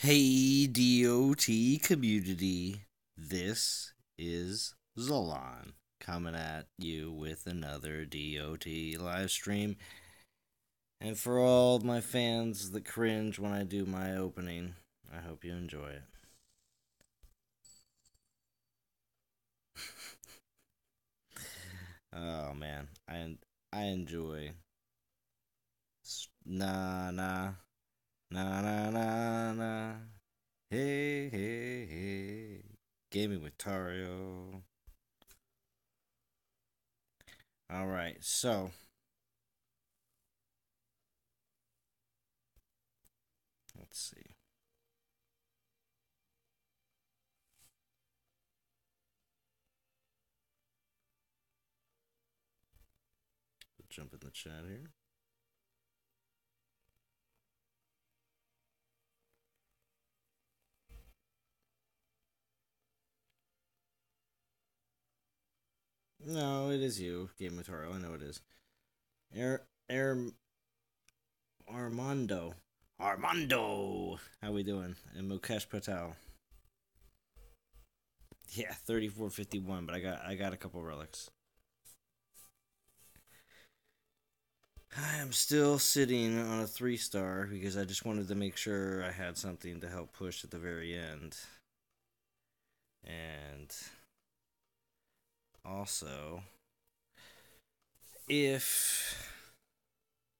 Hey DOT community, this is ZALON coming at you with another DOT live stream. And for all my fans that cringe when I do my opening, I hope you enjoy it. Oh man, I enjoy na na na na na na. Hey hey hey, gaming with Tario. All right, so let's see. Jump in the chat here. No, it is you, Game of Toro. I know it is. Air Armando. Armando! How we doing? And Mukesh Patel. Yeah, 3451, but I got a couple relics. I am still sitting on a 3-star because I just wanted to make sure I had something to help push at the very end. And also, if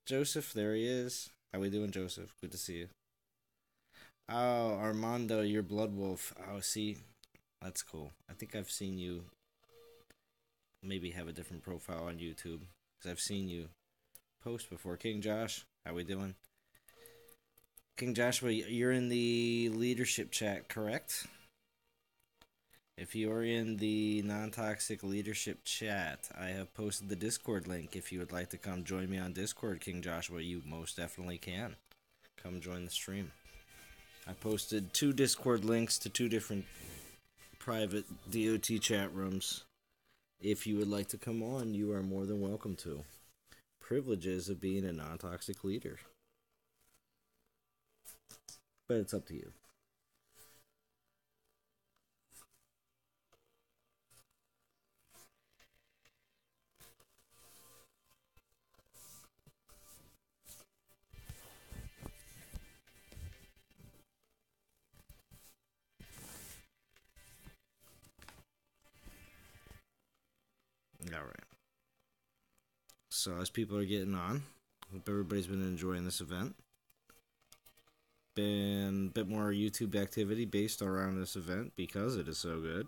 Joseph, there he is. How we doing, Joseph? Good to see you. Oh, Armando, you're Blood Wolf. Oh, see, that's cool. I think I've seen you maybe have a different profile on YouTube because I've seen you post before. King Josh, how we doing? King Joshua, you're in the leadership chat, correct? If you are in the non-toxic leadership chat, I have posted the Discord link. If you would like to come join me on Discord, King Joshua, you most definitely can. Come join the stream. I posted 2 Discord links to 2 different private DOT chat rooms. If you would like to come on, you are more than welcome to. Privileges of being a non-toxic leader. But it's up to you. Alright. So as people are getting on, hope everybody's been enjoying this event. Been a bit more YouTube activity based around this event because it is so good.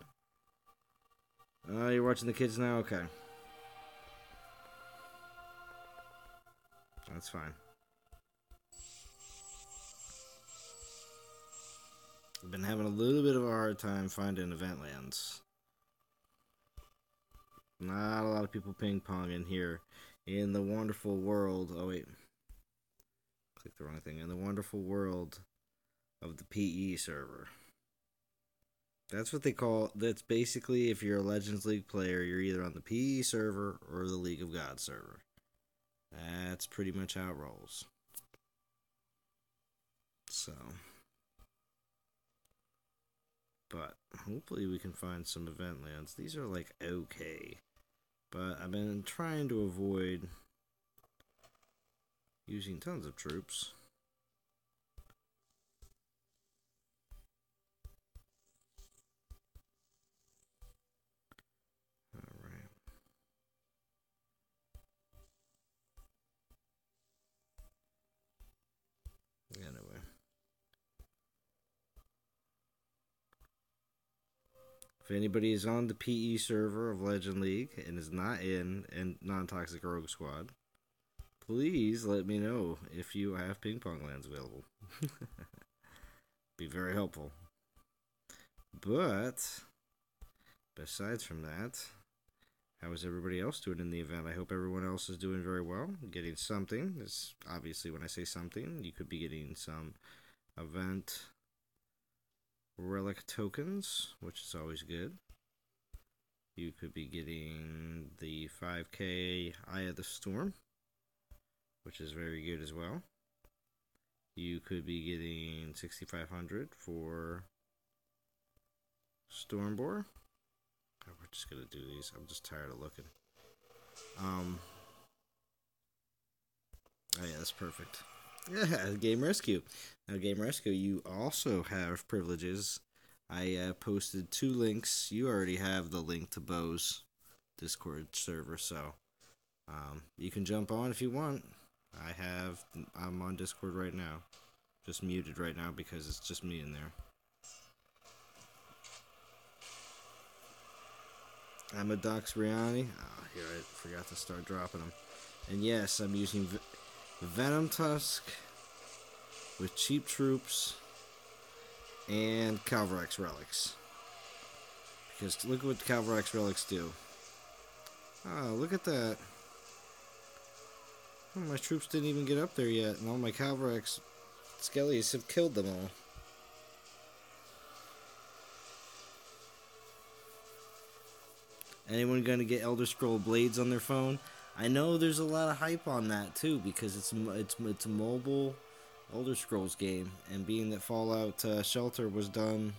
You're watching the kids now? Okay. That's fine. I've been having a little bit of a hard time finding event lands. Not a lot of people ping pong in here. In the wonderful world. Oh, wait. Click the wrong thing. In the wonderful world of the PE server. That's what they call. That's basically if you're a Legends League player, you're either on the PE server or the League of Gods server. That's pretty much how it rolls. So. But hopefully we can find some event lands. These are like okay. But I've been trying to avoid using tons of troops. Alright. Anyway. If anybody is on the PE server of Legend League and is not in non-toxic Rogue Squad, please let me know if you have ping pong lands available. Be very helpful. But besides from that, how is everybody else doing in the event? I hope everyone else is doing very well, getting something. This, obviously, when I say something, you could be getting some event relic tokens, which is always good. You could be getting the 5k Eye of the Storm, which is very good as well. you could be getting 6,500 for Stormboar. Oh, we're just gonna do these. I'm just tired of looking. Oh yeah, that's perfect. Yeah, Game Rescue. Now, Game Rescue, you also have privileges. I posted 2 links. You already have the link to Bo's Discord server, so you can jump on if you want. I'm on Discord right now. Just muted right now because it's just me in there. I'm a Dox Briani. Oh, here, I forgot to start dropping them. And yes, I'm using Venom Tusk with cheap troops and Calvarax relics. Because look what Calvarax relics do. Oh, look at that. Oh, my troops didn't even get up there yet, and all my Calvarax skellies have killed them all. Anyone going to get Elder Scroll Blades on their phone? I know there's a lot of hype on that too because it's a mobile Elder Scrolls game, and being that Fallout Shelter was done,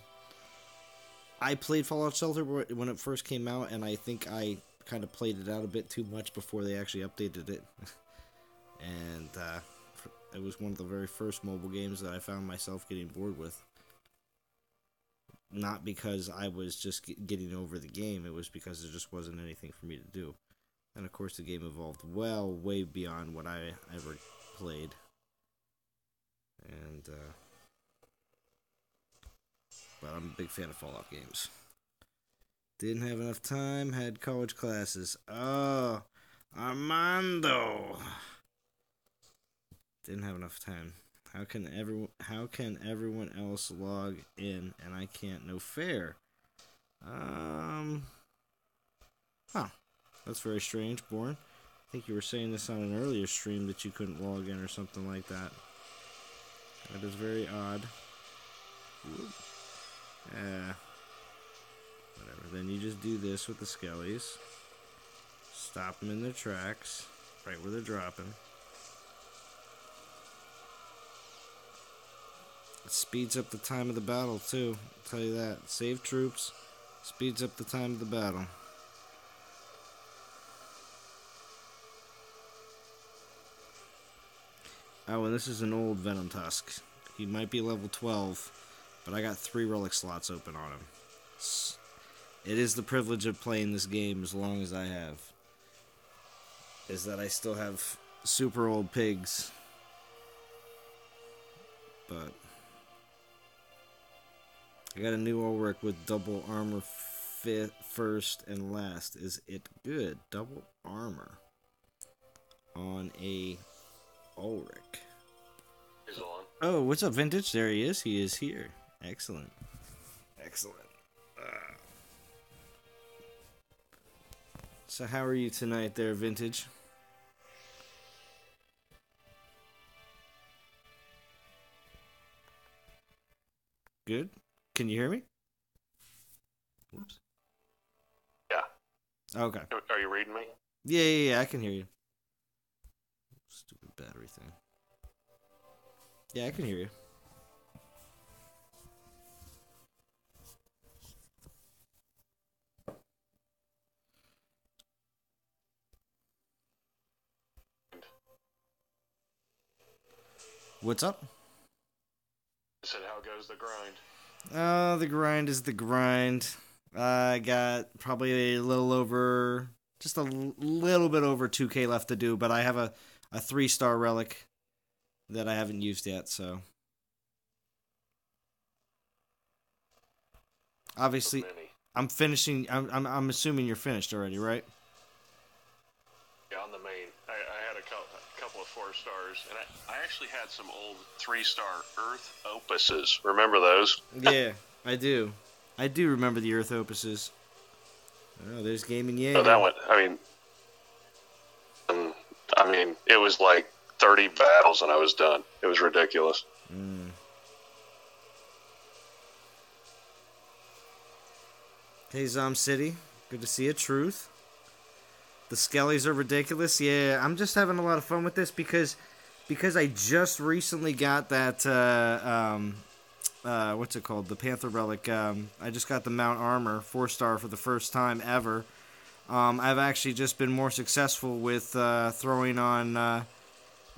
I played Fallout Shelter when it first came out, and I think I kind of played it out a bit too much before they actually updated it. And it was one of the very first mobile games that I found myself getting bored with. Not because I was just getting over the game, it was because there just wasn't anything for me to do. And of course the game evolved way beyond what I ever played. And, but I'm a big fan of Fallout games. Didn't have enough time, had college classes. Oh, Armando! Didn't have enough time. How can everyone else log in and I can't? No fair. Huh. That's very strange, Born. I think you were saying this on an earlier stream that you couldn't log in or something like that. That is very odd. Whatever. Then you just do this with the skellies. Stop them in their tracks. Right where they're dropping. It speeds up the time of the battle, too. I'll tell you that. Save troops. Speeds up the time of the battle. Oh, and this is an old Venom Tusk. He might be level 12, but I got 3 relic slots open on him. It is the privilege of playing this game as long as I have. Is that I still have super old pigs. But I got a new Ulrich with double armor first and last. Is it good? Double armor on a Ulrich. He's on. Oh, what's up, Vintage? There he is. He is here. Excellent. Excellent. So how are you tonight there, Vintage? Good? Can you hear me? Whoops. Yeah. Okay. Are you reading me? Yeah, I can hear you. Stupid battery thing. Yeah, I can hear you. What's up? I said, how goes the grind? The grind is the grind. I got probably a little over, just a little bit over 2K left to do, but I have a 3-star relic that I haven't used yet, so. Obviously, I'm finishing, I'm assuming you're finished already, right? Yeah, on the main. I had a couple of 4 stars, and I actually had some old 3-star Earth opuses. Remember those? Yeah, I do. I do remember the Earth opuses. Oh, there's Gaming Yay. So that one, I mean, it was like 30 battles and I was done. It was ridiculous. Hey, Zom City. Good to see you. Truth. The skellies are ridiculous. Yeah, I'm just having a lot of fun with this because because I just recently got that, what's it called? The Panther Relic. I just got the Mount Armor 4-star for the first time ever. I've actually just been more successful with throwing on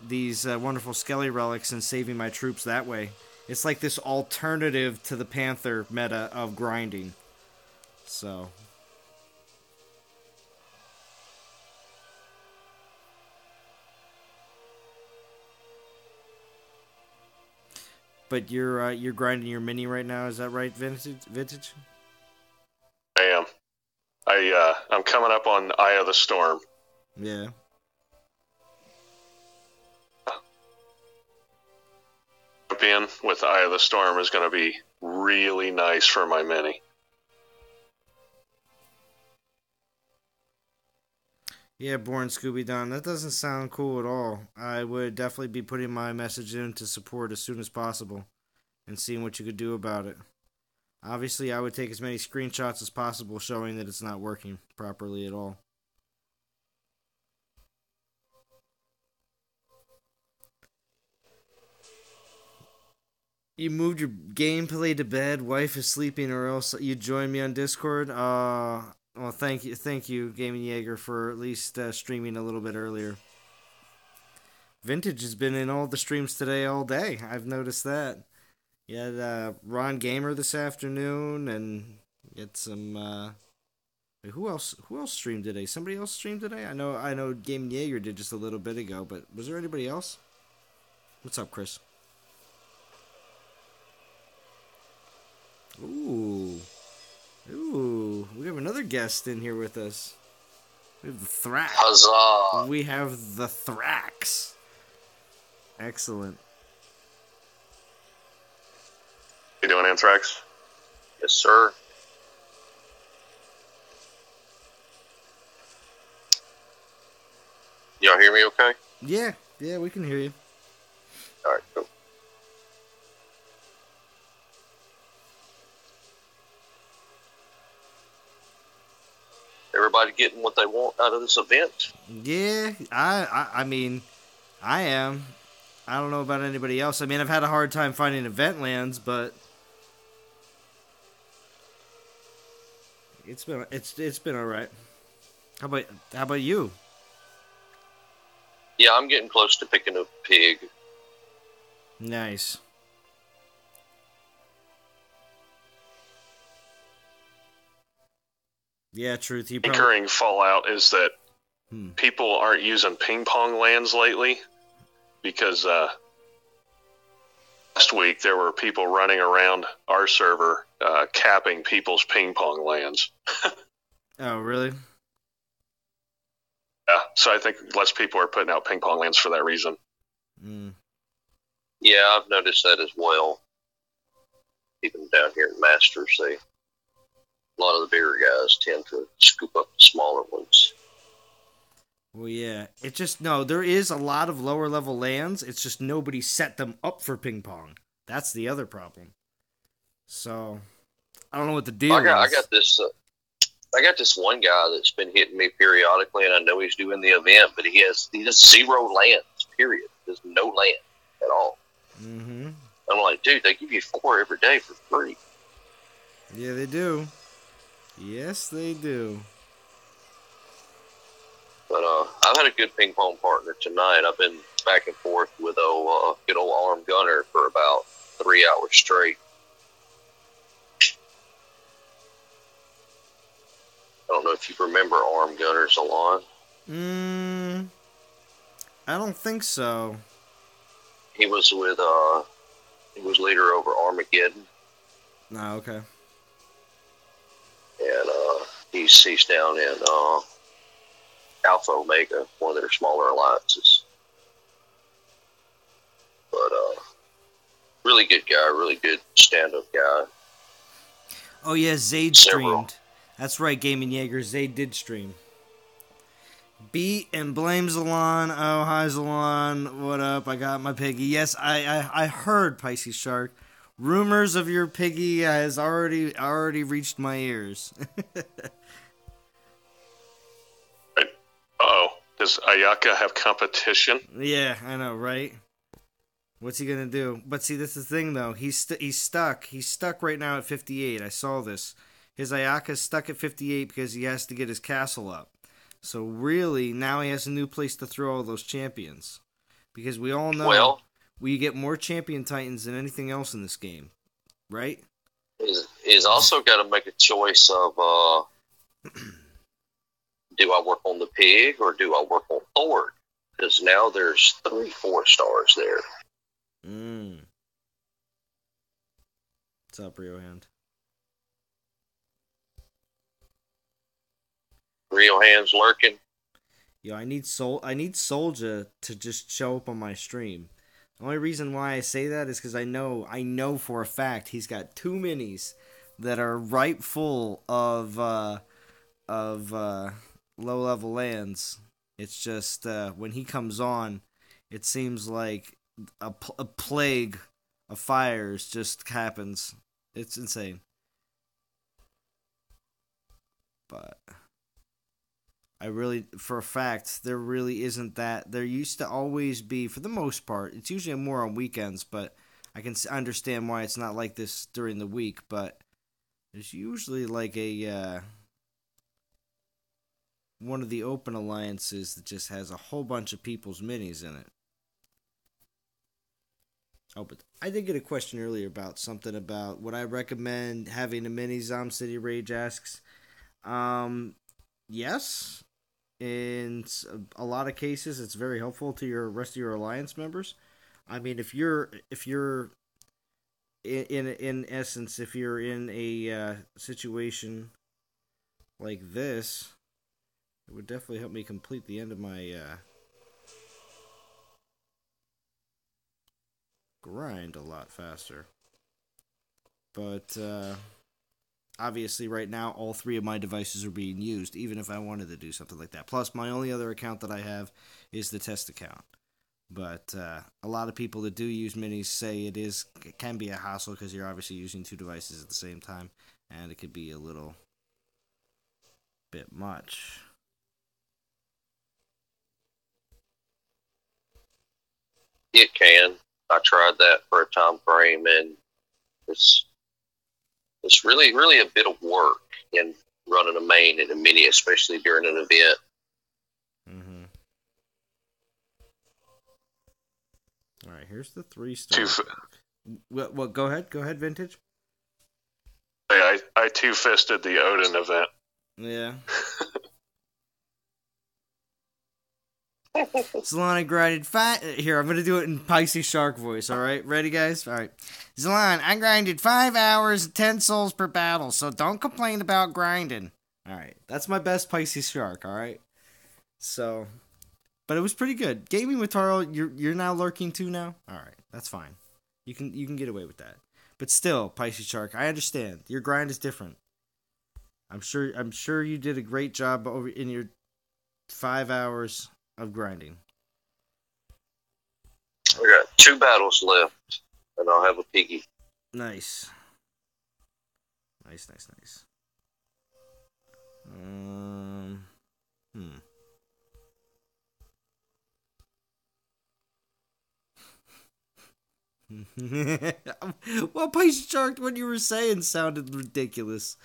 these wonderful Skelly relics and saving my troops that way. It's like this alternative to the Panther meta of grinding. So. But you're grinding your mini right now, is that right, Vintage? I am. I'm coming up on Eye of the Storm. Yeah. In with Eye of the Storm is going to be really nice for my mini. Yeah, Born Scooby Don. That doesn't sound cool at all. I would definitely be putting my message in to support as soon as possible and seeing what you could do about it. Obviously, I would take as many screenshots as possible showing that it's not working properly at all. You moved your gameplay to bed, wife is sleeping, or else you join me on Discord? Well, thank you, Gaming Jaeger, for at least streaming a little bit earlier. Vintage has been in all the streams today all day. I've noticed that. You had Ron Gamer this afternoon, and get some. Wait, who else streamed today? Somebody else streamed today? I know. Gaming Jaeger did just a little bit ago, but was there anybody else? What's up, Chris? Ooh, we have another guest in here with us. We have the Thrax. Huzzah! We have the Thrax. Excellent. You doing, Anthrax? Yes, sir. Y'all hear me okay? Yeah, we can hear you. Alright, cool. Everybody getting what they want out of this event? Yeah, I mean, I am. I don't know about anybody else. I mean, I've had a hard time finding event lands, but it's been all right. How about you? Yeah, I'm getting close to picking a pig. Nice. Yeah, truth. You probably... Anchoring Fallout is that people aren't using ping pong lands lately because last week there were people running around our server capping people's ping pong lands. Oh, really? Yeah, so I think less people are putting out ping pong lands for that reason. Yeah, I've noticed that as well. Even down here in Masters, a lot of the bigger guys tend to scoop up the smaller ones. Well, yeah. It just, no, there is a lot of lower level lands. It's just nobody set them up for ping pong. That's the other problem. So, I don't know what the deal is. I got this one guy that's been hitting me periodically, and I know he's doing the event, but he has 0 lands, period. There's no land at all. Mm-hmm. I'm like, dude, they give you 4 every day for free. Yeah, they do. Yes, they do. But I've had a good ping pong partner tonight. I've been back and forth with good old Armed Gunner for about 3 hours straight. I don't know if you remember Armed Gunner, ZALON. I don't think so. He was with he was leader over Armageddon. No, okay. And he's down in Alpha Omega, one of their smaller alliances. But really good guy, really good stand-up guy. Oh yeah, Zayd streamed. That's right, Gaming Jaeger. Zayd did stream. Beat and blame Zalon. Oh, hi Zalon. What up? I got my piggy. Yes, I heard, Pisces Shark. Rumors of your piggy has already reached my ears. Uh-oh. Does Ayaka have competition? Yeah, I know, right? What's he gonna do? But see, this is the thing, though. He's stuck. He's stuck right now at 58. I saw this. His Ayaka's stuck at 58 because he has to get his castle up. So really, now he has a new place to throw all those champions. Because we all know we get more champion titans than anything else in this game, right? He's also got to make a choice of do I work on the pig or do I work on Thor? Because now there's 3 4-stars there. What's up, Rio Hand? Rio Hand's lurking. Yo, I need Soldier to just show up on my stream. The only reason why I say that is because I know for a fact he's got 2 minis that are right full of low level lands. It's just when he comes on, it seems like a plague of fires just happens. It's insane. But I really, for a fact, there really isn't that. There used to always be, for the most part, it's usually more on weekends, but I can understand why it's not like this during the week, but there's usually like a, one of the open alliances that just has a whole bunch of people's minis in it. Oh, but I did get a question earlier about something about would I recommend having a mini Zom City Rage asks. Yes. In a lot of cases, it's very helpful to your rest of your alliance members. I mean, if you're in essence, if you're in a situation like this, it would definitely help me complete the end of my grind a lot faster. But obviously, right now, all 3 of my devices are being used, even if I wanted to do something like that. Plus, my only other account that I have is the test account. But a lot of people that do use minis say it can be a hassle because you're obviously using 2 devices at the same time, and it could be a little bit much. It can. I tried that for a time frame, and it's really, really a bit of work in running a main and a mini, especially during an event. Mm-hmm. All right, here's the 3-star. What? Go ahead, Vintage. I two-fisted the Odin event. Yeah. ZALON grinded 5. Here, I'm gonna do it in Pisces Shark voice. All right, ready, guys? All right. ZALON, I grinded 5 hours, 10 souls per battle, so don't complain about grinding. All right, that's my best Pisces Shark. All right. So, but it was pretty good. Gaming with Taro, you're now lurking too now. All right, that's fine. You can get away with that. But still, Pisces Shark, I understand your grind is different. I'm sure you did a great job over in your 5 hours of grinding. I got 2 battles left, and I'll have a piggy. Nice. Well, Pisces Shark, what you were saying sounded ridiculous.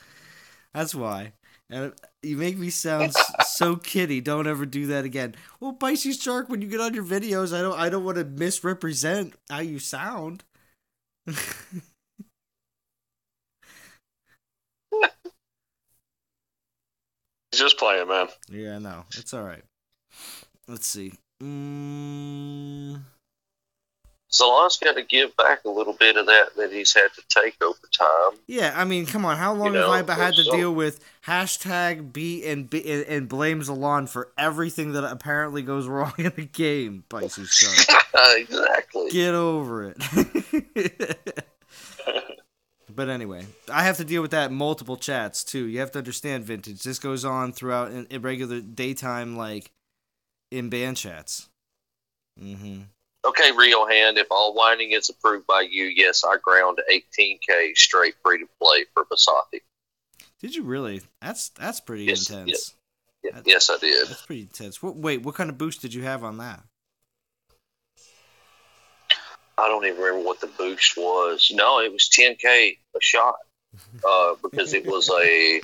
That's why. And you make me sound so kiddie. Don't ever do that again. Well, Pisces Shark, when you get on your videos, I don't want to misrepresent how you sound. Just playing, man. Yeah, I know. It's all right. Let's see. ZALON's got to give back a little bit of that he's had to take over time. Yeah, I mean, come on. How long have I had to deal with hashtag B and blame ZALON for everything that apparently goes wrong in the game, Pisces Shark? Exactly. Get over it. But anyway, I have to deal with that in multiple chats, too. You have to understand, Vintage. This goes on throughout in regular daytime, like, in band chats. Mm-hmm. Okay, Rio Hand, if all whining is approved by you, yes, I ground 18K straight free to play for Basati. Did you really? That's pretty intense. Yes, I did. That's pretty intense. Wait, what kind of boost did you have on that? I don't even remember what the boost was. No, it was 10K a shot. Because it was a...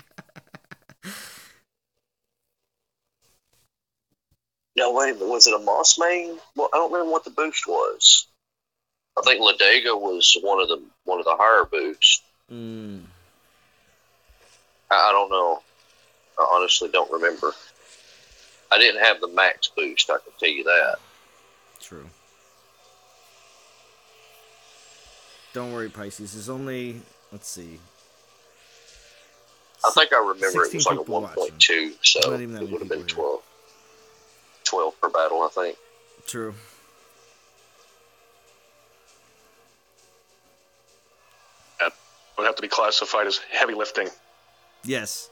No, wait a minute. Was it a Moss main? Well, I don't remember what the boost was. I think Ladega was one of the higher boosts. Mm. I don't know. I honestly don't remember. I didn't have the max boost, I can tell you that. True. Don't worry, Pisces. There's only, let's see. I think I remember it was like a 1.2, watching. so it would have been 12. 12 per battle, I think. True. That would have to be classified as heavy lifting. Yes.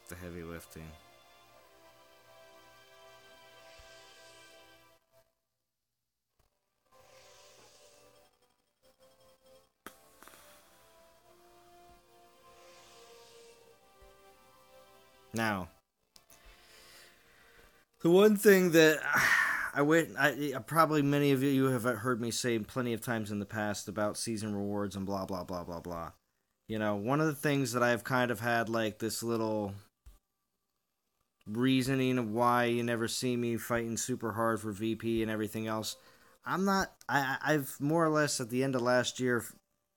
The heavy lifting. Now, the one thing that probably many of you have heard me say plenty of times in the past about season rewards and blah blah blah blah blah. You know, one of the things that I've kind of had like this little reasoning of why you never see me fighting super hard for VP and everything else. I've more or less at the end of last year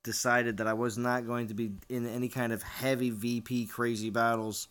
decided that I was not going to be in any kind of heavy VP crazy battles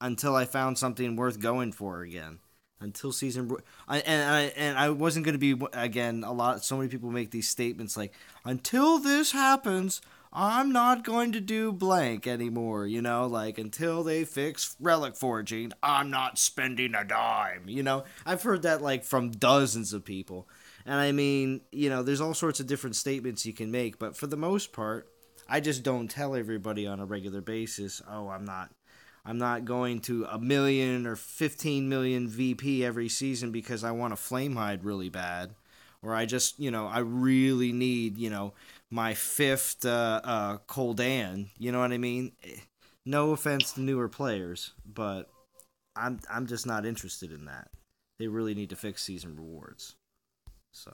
until I found something worth going for again. Until season, I wasn't going to be again. So many people make these statements like, "Until this happens, I'm not going to do blank anymore." You know, like until they fix relic forging, I'm not spending a dime. You know, I've heard that like from dozens of people, and I mean, you know, there's all sorts of different statements you can make, but for the most part, I just don't tell everybody on a regular basis, "Oh, I'm not going to 1 million or 15 million VP every season because I want to flame hide really bad. Or I just, you know, I really need, you know, my 5th Coldan. You know what I mean? No offense to newer players, but I'm just not interested in that. They really need to fix season rewards. So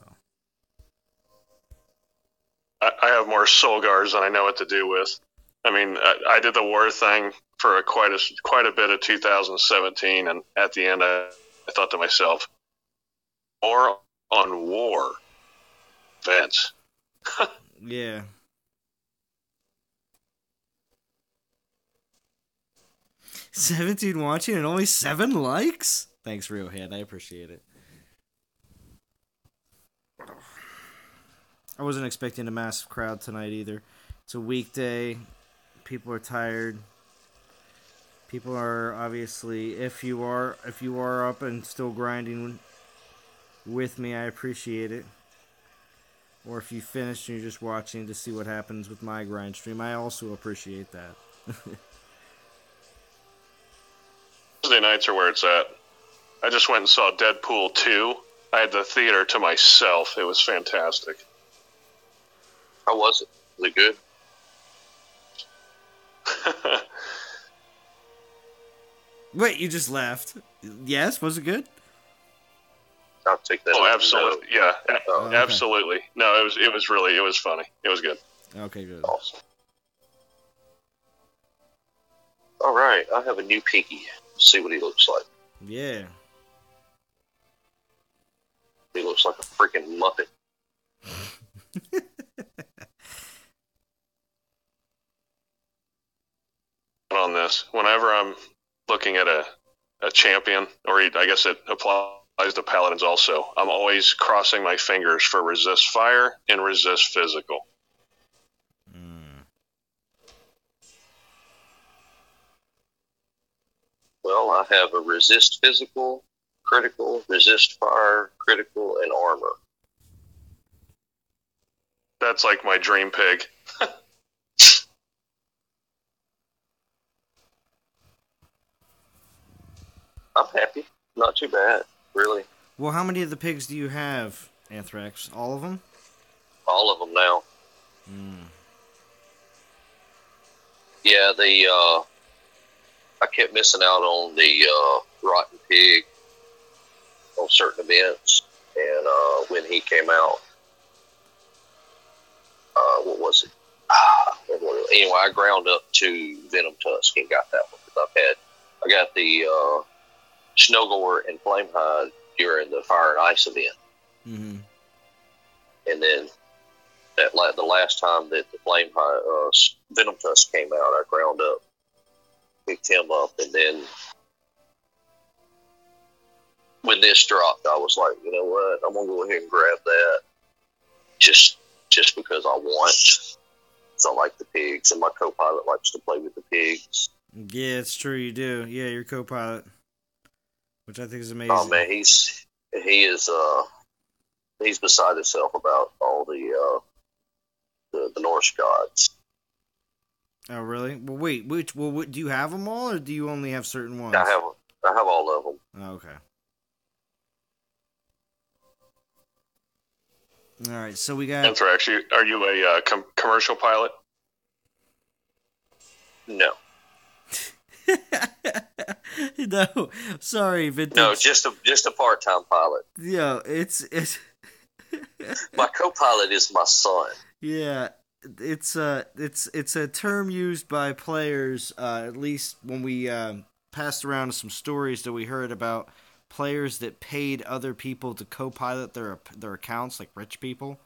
I have more soul guards than I know what to do with. I mean, I did the war thing for quite a bit of 2017, and at the end, I thought to myself, more on war, Vince. yeah. "17 watching and only 7 likes? Thanks, Realhead. I appreciate it. I wasn't expecting a massive crowd tonight either. It's a weekday. People are tired. People are obviously, if you are up and still grinding with me, I appreciate it. Or if you finished and you're just watching to see what happens with my grind stream, I also appreciate that. Thursday nights are where it's at. I just went and saw Deadpool 2. I had the theater to myself. It was fantastic. How was it? Was it good? Wait, you just laughed. Yes, was it good? I'll take that. Oh, absolutely. Yeah, okay. Absolutely. No, it was funny. It was good. Okay, good. Awesome. All right, I have a new piggy. Let's see what he looks like. Yeah. He looks like a freaking Muppet. On this, whenever I'm looking at a champion, or I guess it applies to paladins also, I'm always crossing my fingers for resist fire and resist physical. Well, I have a resist physical, critical, resist fire, critical, and armor. That's like my dream pig. I'm happy. Not too bad, really. Well, how many of the pigs do you have, Anthrax? All of them? All of them now. Yeah, I kept missing out on the Rotten Pig on certain events, and when he came out, what was it? Anyway, I ground up to Venom Tusk and got that one because I got the Snowgore and Flamehide during the Fire and Ice event, and then the last time that the Flamehide Venom Tusk came out, I ground up, picked him up, and then when this dropped, I was like, you know what? I'm gonna go ahead and grab that just because I want. So I like the pigs, and my co-pilot likes to play with the pigs. Yeah, it's true. You do. Yeah, your co-pilot, which I think is amazing. Oh man, he's beside himself about all the Norse gods. Oh, really? Well, wait. Do you have them all, or do you only have certain ones? I have all of them. Oh, okay. All right, so we got. Anthrax, are you a commercial pilot? No. No, sorry, Vintage. No, just a part-time pilot. Yeah, it's my co-pilot is my son. Yeah, it's a term used by players. At least when we passed around some stories that we heard about players that paid other people to co-pilot their accounts, like rich people.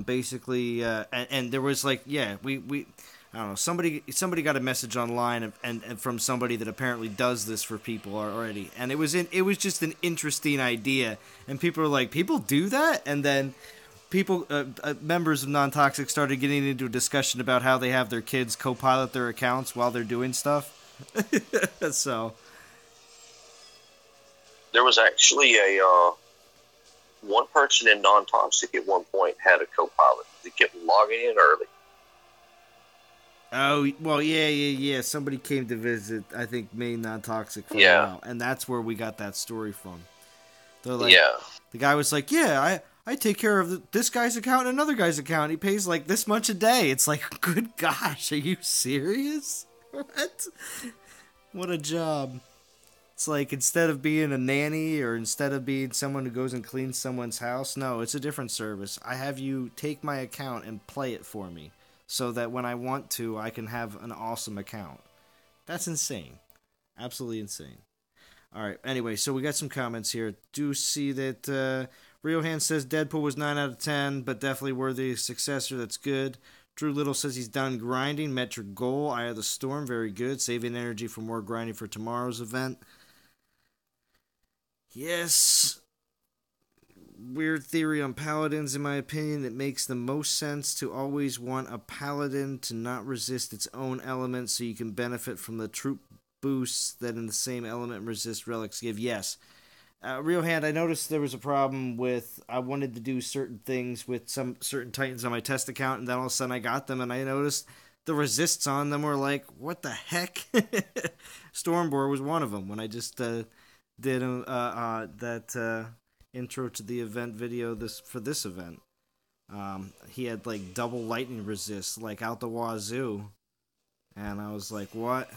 Basically, and there was like, yeah, we I don't know, somebody got a message online and from somebody that apparently does this for people already, and it was just an interesting idea, and people were like, people do that, and then people members of Non-Toxic started getting into a discussion about how they have their kids co-pilot their accounts while they're doing stuff. So there was actually a one person in Non-Toxic at one point had a co-pilot. He kept logging in early. Oh, well, yeah. Somebody came to visit, I think, main Non-Toxic for a while, and that's where we got that story from. They're like, the guy was like, yeah, I take care of this guy's account and another guy's account. He pays like this much a day. It's like, good gosh, are you serious? What a job. It's like, instead of being a nanny or instead of being someone who goes and cleans someone's house, no, it's a different service. I have you take my account and play it for me so that when I want to, I can have an awesome account. That's insane. Absolutely insane. All right, anyway, so we got some comments here. Do see that Riohan says Deadpool was 9 out of 10, but definitely worthy successor. That's good. Drew Little says he's done grinding. Met your goal. Eye of the Storm. Very good. Saving energy for more grinding for tomorrow's event. Yes. Weird theory on paladins, in my opinion. It makes the most sense to always want a paladin to not resist its own element so you can benefit from the troop boosts that in the same element resist relics give. Yes. Real Hand, I noticed there was a problem with, I wanted to do certain things with some certain titans on my test account, and then all of a sudden I got them, and I noticed the resists on them were like, what the heck? Stormboar was one of them, when I just did that intro to the event video for this event. He had like double lightning resist, like out the wazoo, and I was like, what?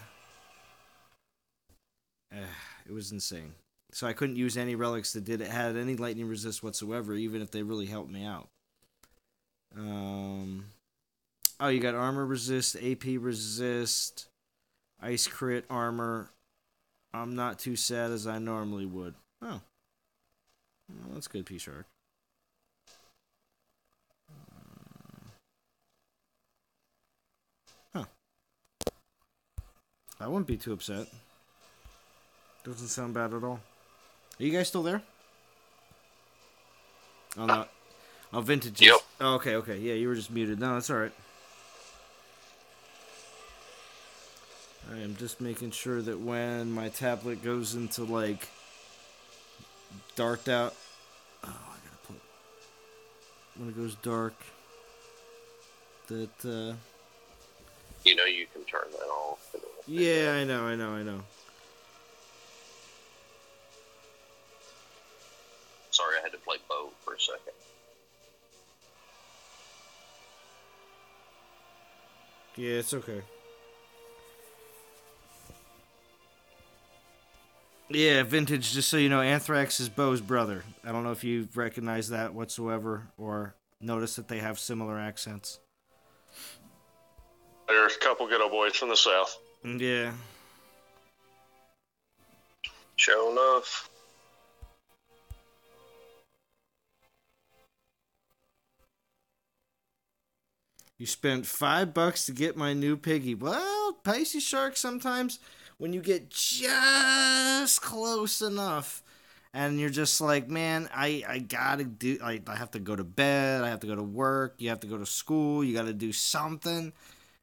It was insane. So I couldn't use any relics that had any lightning resist whatsoever, even if they really helped me out. Oh, you got armor resist, AP resist, ice crit armor. I'm not too sad as I normally would. Oh. Well, that's good, P-Shark. Huh. I wouldn't be too upset. Doesn't sound bad at all. Are you guys still there? Oh, no. Oh, Vintage. Yep. Oh, okay. Yeah, you were just muted. No, that's alright. I am just making sure that when my tablet goes into, like, darked out. Oh, I gotta put. When it goes dark. That, You know you can turn that off. Yeah, I know. Sorry, I had to play Bo for a second. Yeah, it's okay. Yeah, Vintage, just so you know, Anthrax is Bo's brother. I don't know if you recognize that whatsoever or notice that they have similar accents. There's a couple good old boys from the South. Yeah. Sure enough. You spent $5 to get my new piggy. Well, Pisces Shark, sometimes when you get just close enough and you're just like, man, I gotta do, I have to go to bed, I have to go to work, you have to go to school, you gotta do something.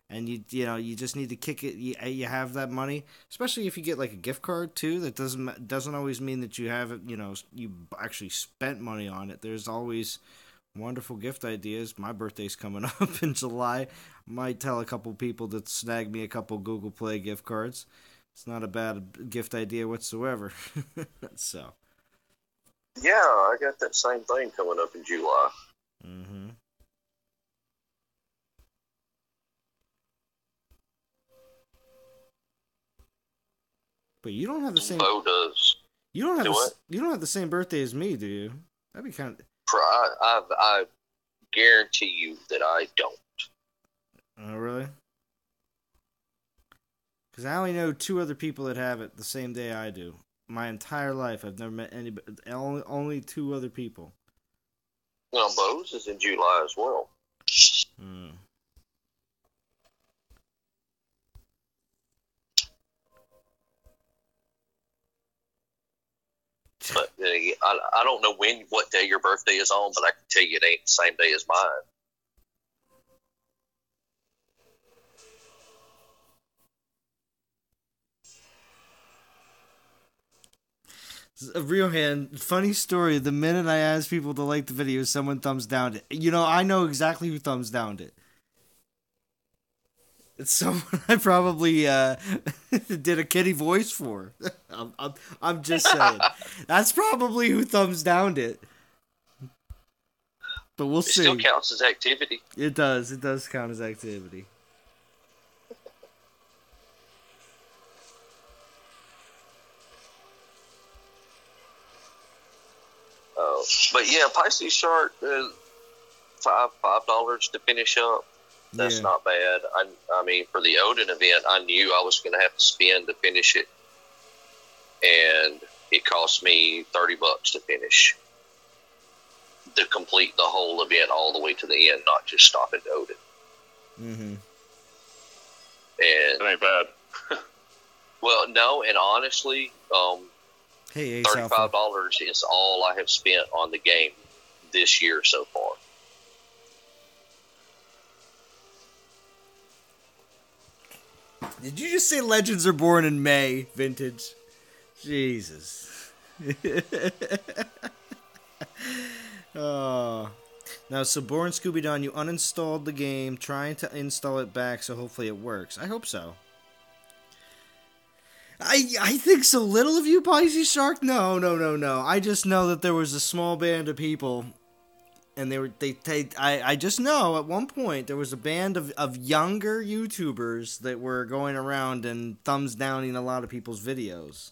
And you just need to kick it. You have that money, especially if you get like a gift card too. That doesn't always mean that you have it. You actually spent money on it. There's always wonderful gift ideas. My birthday's coming up in July. Might tell a couple people to snag me a couple Google Play gift cards. It's not a bad gift idea whatsoever. So. Yeah, I got that same thing coming up in July. Mm-hmm. But you don't have the same. Bo does. You don't have you don't have the same birthday as me, do you? That'd be kind of. I guarantee you that I don't. Oh, really? Because I only know 2 other people that have it the same day I do. My entire life, I've never met anybody. Only 2 other people. Well, Bo's is in July as well. Hmm. But I don't know what day your birthday is on, but I can tell you it ain't the same day as mine. A real hand, funny story. The minute I asked people to like the video, someone thumbs downed it. I know exactly who thumbs downed it. It's someone I probably did a kitty voice for. I'm just saying. That's probably who thumbs downed it. But we'll see. It still counts as activity. It does. It does count as activity. But yeah, Pisces Shark, $5 to finish up. That's not bad. I mean, for the Odin event, I knew I was going to have to spend to finish it, and it cost me $30 to finish, to complete the whole event all the way to the end, not just stop at Odin. Mm-hmm. And that ain't bad. well, no, and honestly, hey, $35 is all I have spent on the game this year so far. Did you just say Legends are born in May, Vintage? Jesus. Oh. Now, so Born Scooby-Don, you uninstalled the game, trying to install it back, so hopefully it works. I hope so. I think so little of you, Pisces Shark? No. I just know that there was a small band of people, and I just know at one point there was a band of younger YouTubers that were going around and thumbs downing a lot of people's videos.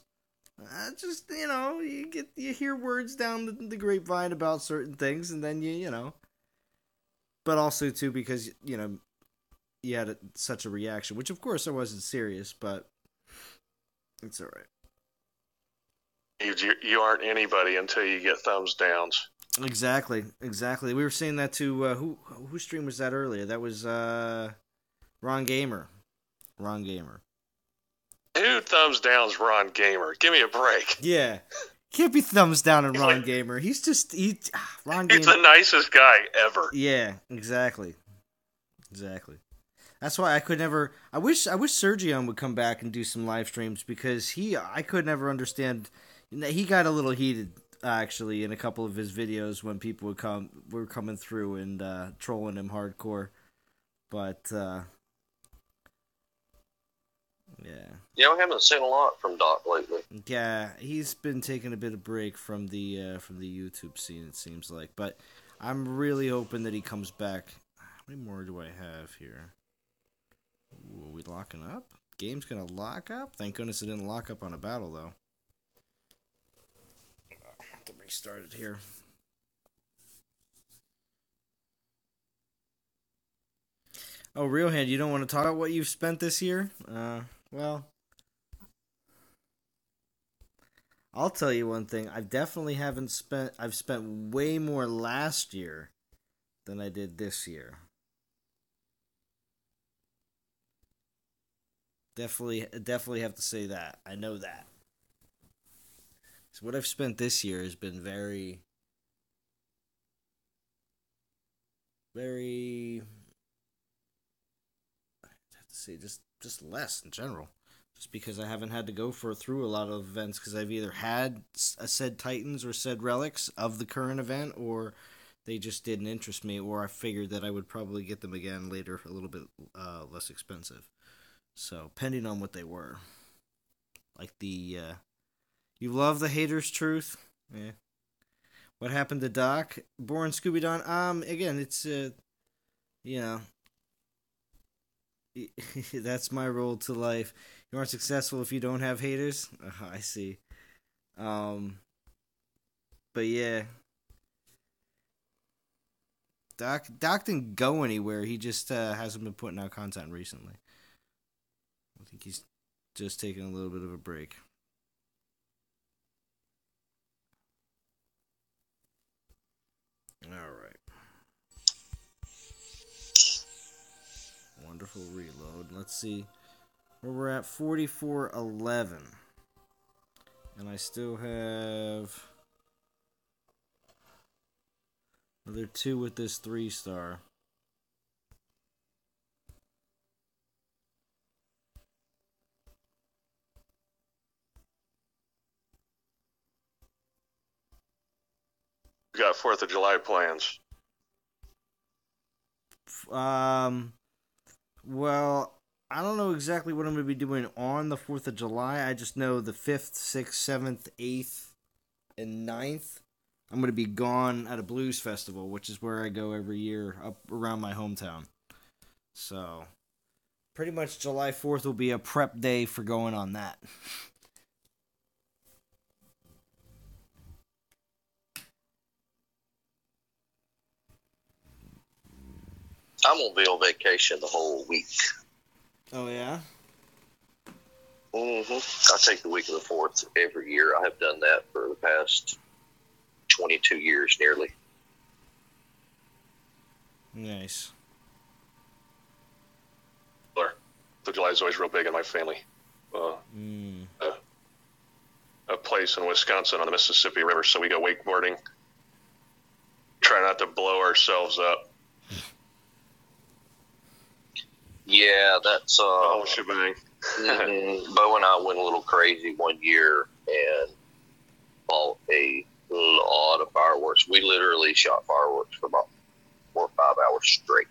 Just, you hear words down the grapevine about certain things, and then you know. But also, too, because, you had such a reaction, which of course I wasn't serious, but it's alright. You aren't anybody until you get thumbs downs. Exactly. We were saying that to, who stream was that earlier? That was, Ron Gamer. Who thumbs downs Ron Gamer? Give me a break. Yeah. Can't be thumbs down on Ron Gamer. Ron Gamer. He's the nicest guy ever. Yeah, exactly. That's why I could never. I wish Sergio would come back and do some live streams, because I could never understand. He got a little heated actually in a couple of his videos when people were coming through and trolling him hardcore, but yeah, we haven't seen a lot from Doc lately. Yeah, he's been taking a bit of break from the YouTube scene, it seems like. But I'm really hoping that he comes back. How many more do I have here? Ooh, are we locking up? Game's gonna lock up? Thank goodness it didn't lock up on a battle, though. me started here. Oh, Real Hand, you don't want to talk about what you've spent this year? Well, I'll tell you one thing. I definitely haven't spent. I've spent way more last year than I did this year. Definitely have to say that. I know that. So what I've spent this year has been very, very. I have to say just less in general. Just because I haven't had to go through a lot of events because I've either had said Titans or said Relics of the current event, or they just didn't interest me, or I figured that I would probably get them again later, a little bit less expensive. So, depending on what they were. Like the, you love the hater's truth? Yeah. What happened to Doc? Born Scooby-Don? Again, it's, you know, that's my role to life. You aren't successful if you don't have haters? I see. But yeah. Doc didn't go anywhere. He just hasn't been putting out content recently. I think he's just taking a little bit of a break. Alright. Wonderful reload. Let's see where we're at. 44-11. And I still have another 2 with this 3-star. We got 4th of July plans. Well, I don't know exactly what I'm going to be doing on the 4th of July. I just know the 5th, 6th, 7th, 8th, and 9th, I'm going to be gone at a blues festival, which is where I go every year up around my hometown. So, pretty much July 4th will be a prep day for going on that. I'm gonna be on vacation the whole week. Oh yeah? I take the week of the 4th every year. I have done that for the past 22 years nearly. Nice. The July is always real big in my family. A place in Wisconsin on the Mississippi River, so we go wakeboarding. Try not to blow ourselves up. Yeah, that's the whole shebang. Bo and I went a little crazy one year and bought a lot of fireworks. We literally shot fireworks for about 4 or 5 hours straight.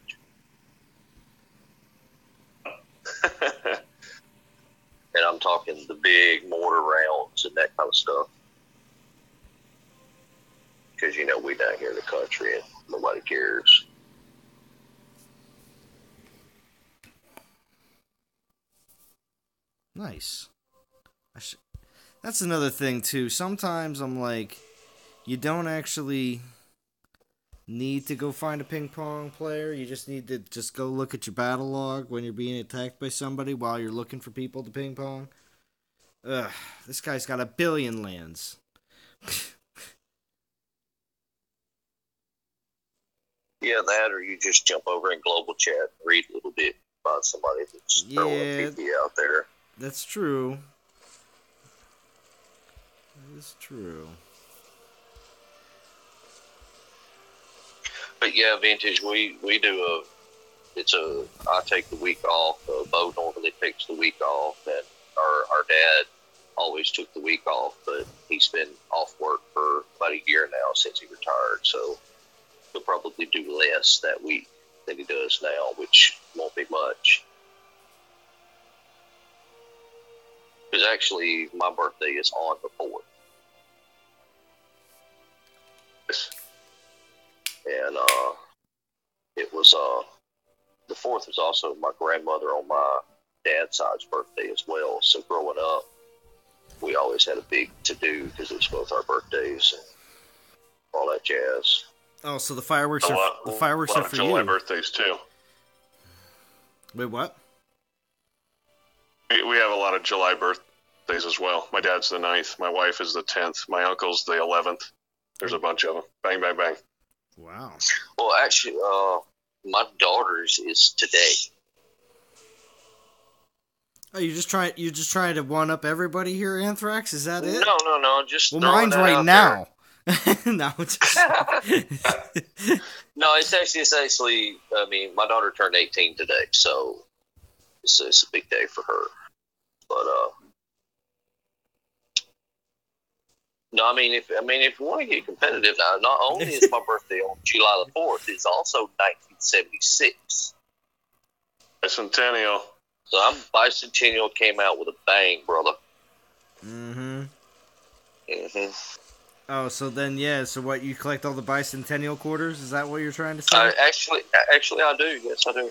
And I'm talking the big mortar rounds and that kind of stuff. Because, you know, we down here in the country and nobody cares. Nice. That's another thing, too. Sometimes I'm like, you don't actually need to go find a ping pong player. You just need to just go look at your battle log when you're being attacked by somebody while you're looking for people to ping pong. Ugh, this guy's got 1 billion lands. Yeah, that or you just jump over in global chat and read a little bit about somebody that's throwing a PP out there. That's true. That is true. But yeah, Vintage, we do I take the week off. Bo normally takes the week off, and our dad always took the week off, but he's been off work for about a year now since he retired, so he'll probably do less that week than he does now, which won't be much. Because actually, my birthday is on the 4th. And it was the 4th was also my grandmother on my dad's side's birthday as well. So growing up, we always had a big to-do because it was both our birthdays. all that jazz. Oh, so the fireworks A are lot, the fireworks a lot are of for July you. birthdays too. Wait, what? We have a lot of July birthdays as well. My dad's the 9th. My wife is the 10th. My uncle's the 11th. There's a bunch of them. Bang, bang, bang. Wow. Well, actually, my daughter's is today. Oh, you're just trying to one up everybody here, Anthrax? Is that it? No. Just Well, throwing mine's that right out now. No, just... No, it's actually. I mean, my daughter turned 18 today, so it's a big day for her. But no, I mean, if you want to get competitive now, not only is my birthday on July the 4th, it's also 1976. Bicentennial. So Bicentennial came out with a bang, brother. Mm-hmm. Mm-hmm. Oh, so then, yeah, so what, you collect all the bicentennial quarters? Is that what you're trying to say? Actually, I do. Yes, I do.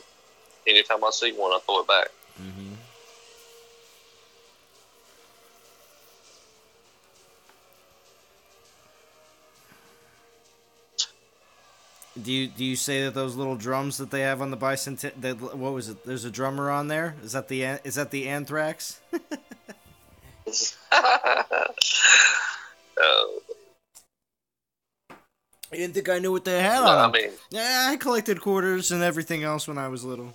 Anytime I see one, I throw it back. Mm-hmm. Do you say that those little drums that they have on the bicentennial, what was it? There's a drummer on there? Is that the Anthrax? I didn't think I knew what they had on them. I mean, yeah, I collected quarters and everything else when I was little.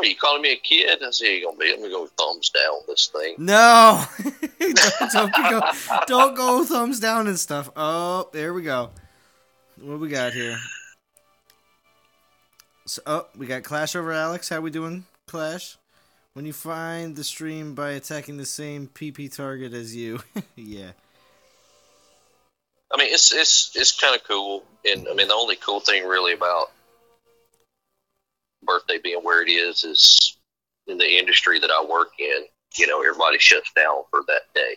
are you calling me a kid? I see you gonna be. Let me go thumbs down this thing. No, don't go thumbs down and stuff. Oh, there we go. What we got here? So, we got Clash over Alex. How we doing, Clash? When you find the stream by attacking the same PP target as you, yeah. I mean, it's kind of cool, and I mean, the only cool thing really about birthday being where it is in the industry that I work in. You know, everybody shuts down for that day,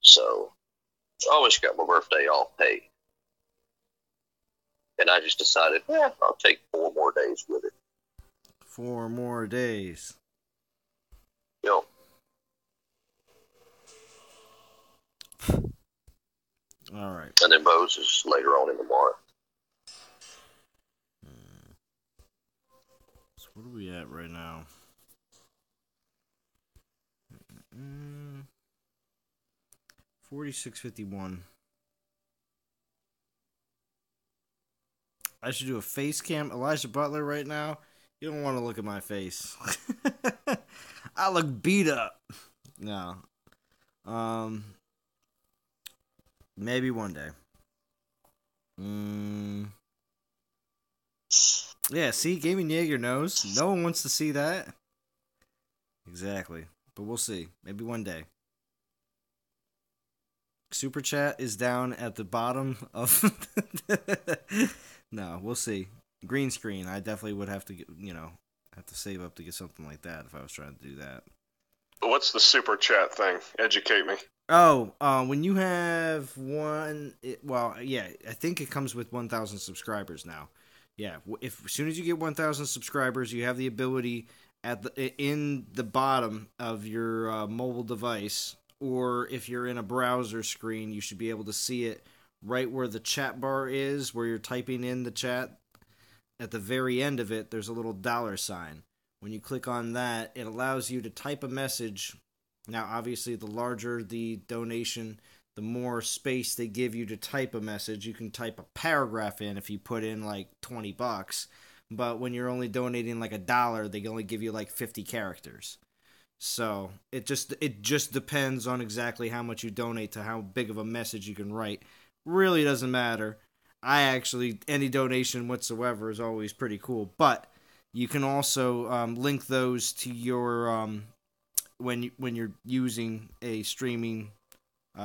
so I always got my birthday all paid, and I just decided, I'll take 4 more days with it. 4 more days. Yep. All right. And then Bose is later on in the month. So what are we at right now? 4651. I should do a face cam. Elijah Butler right now. You don't want to look at my face. I look beat up. No. Maybe one day. Yeah, see, Gaming Jaeger knows. No one wants to see that. Exactly. But we'll see. Maybe one day. Super Chat is down at the bottom of... No, we'll see. Green screen. I definitely would have to, have to save up to get something like that if I was trying to do that. What's the super chat thing? Educate me. Oh, when you have I think it comes with 1,000 subscribers now. Yeah, as soon as you get 1,000 subscribers, you have the ability in the bottom of your mobile device, or if you're in a browser screen, you should be able to see it right where the chat bar is, where you're typing in the chat. At the very end of it, there's a little $sign. When you click on that, it allows you to type a message. Now, obviously, the larger the donation, the more space they give you to type a message. You can type a paragraph in if you put in like $20. But when you're only donating like $1, they can only give you like 50 characters. So it just depends on exactly how much you donate to how big of a message you can write. Really doesn't matter. Any donation whatsoever is always pretty cool. But you can also link those to your when you're using a streaming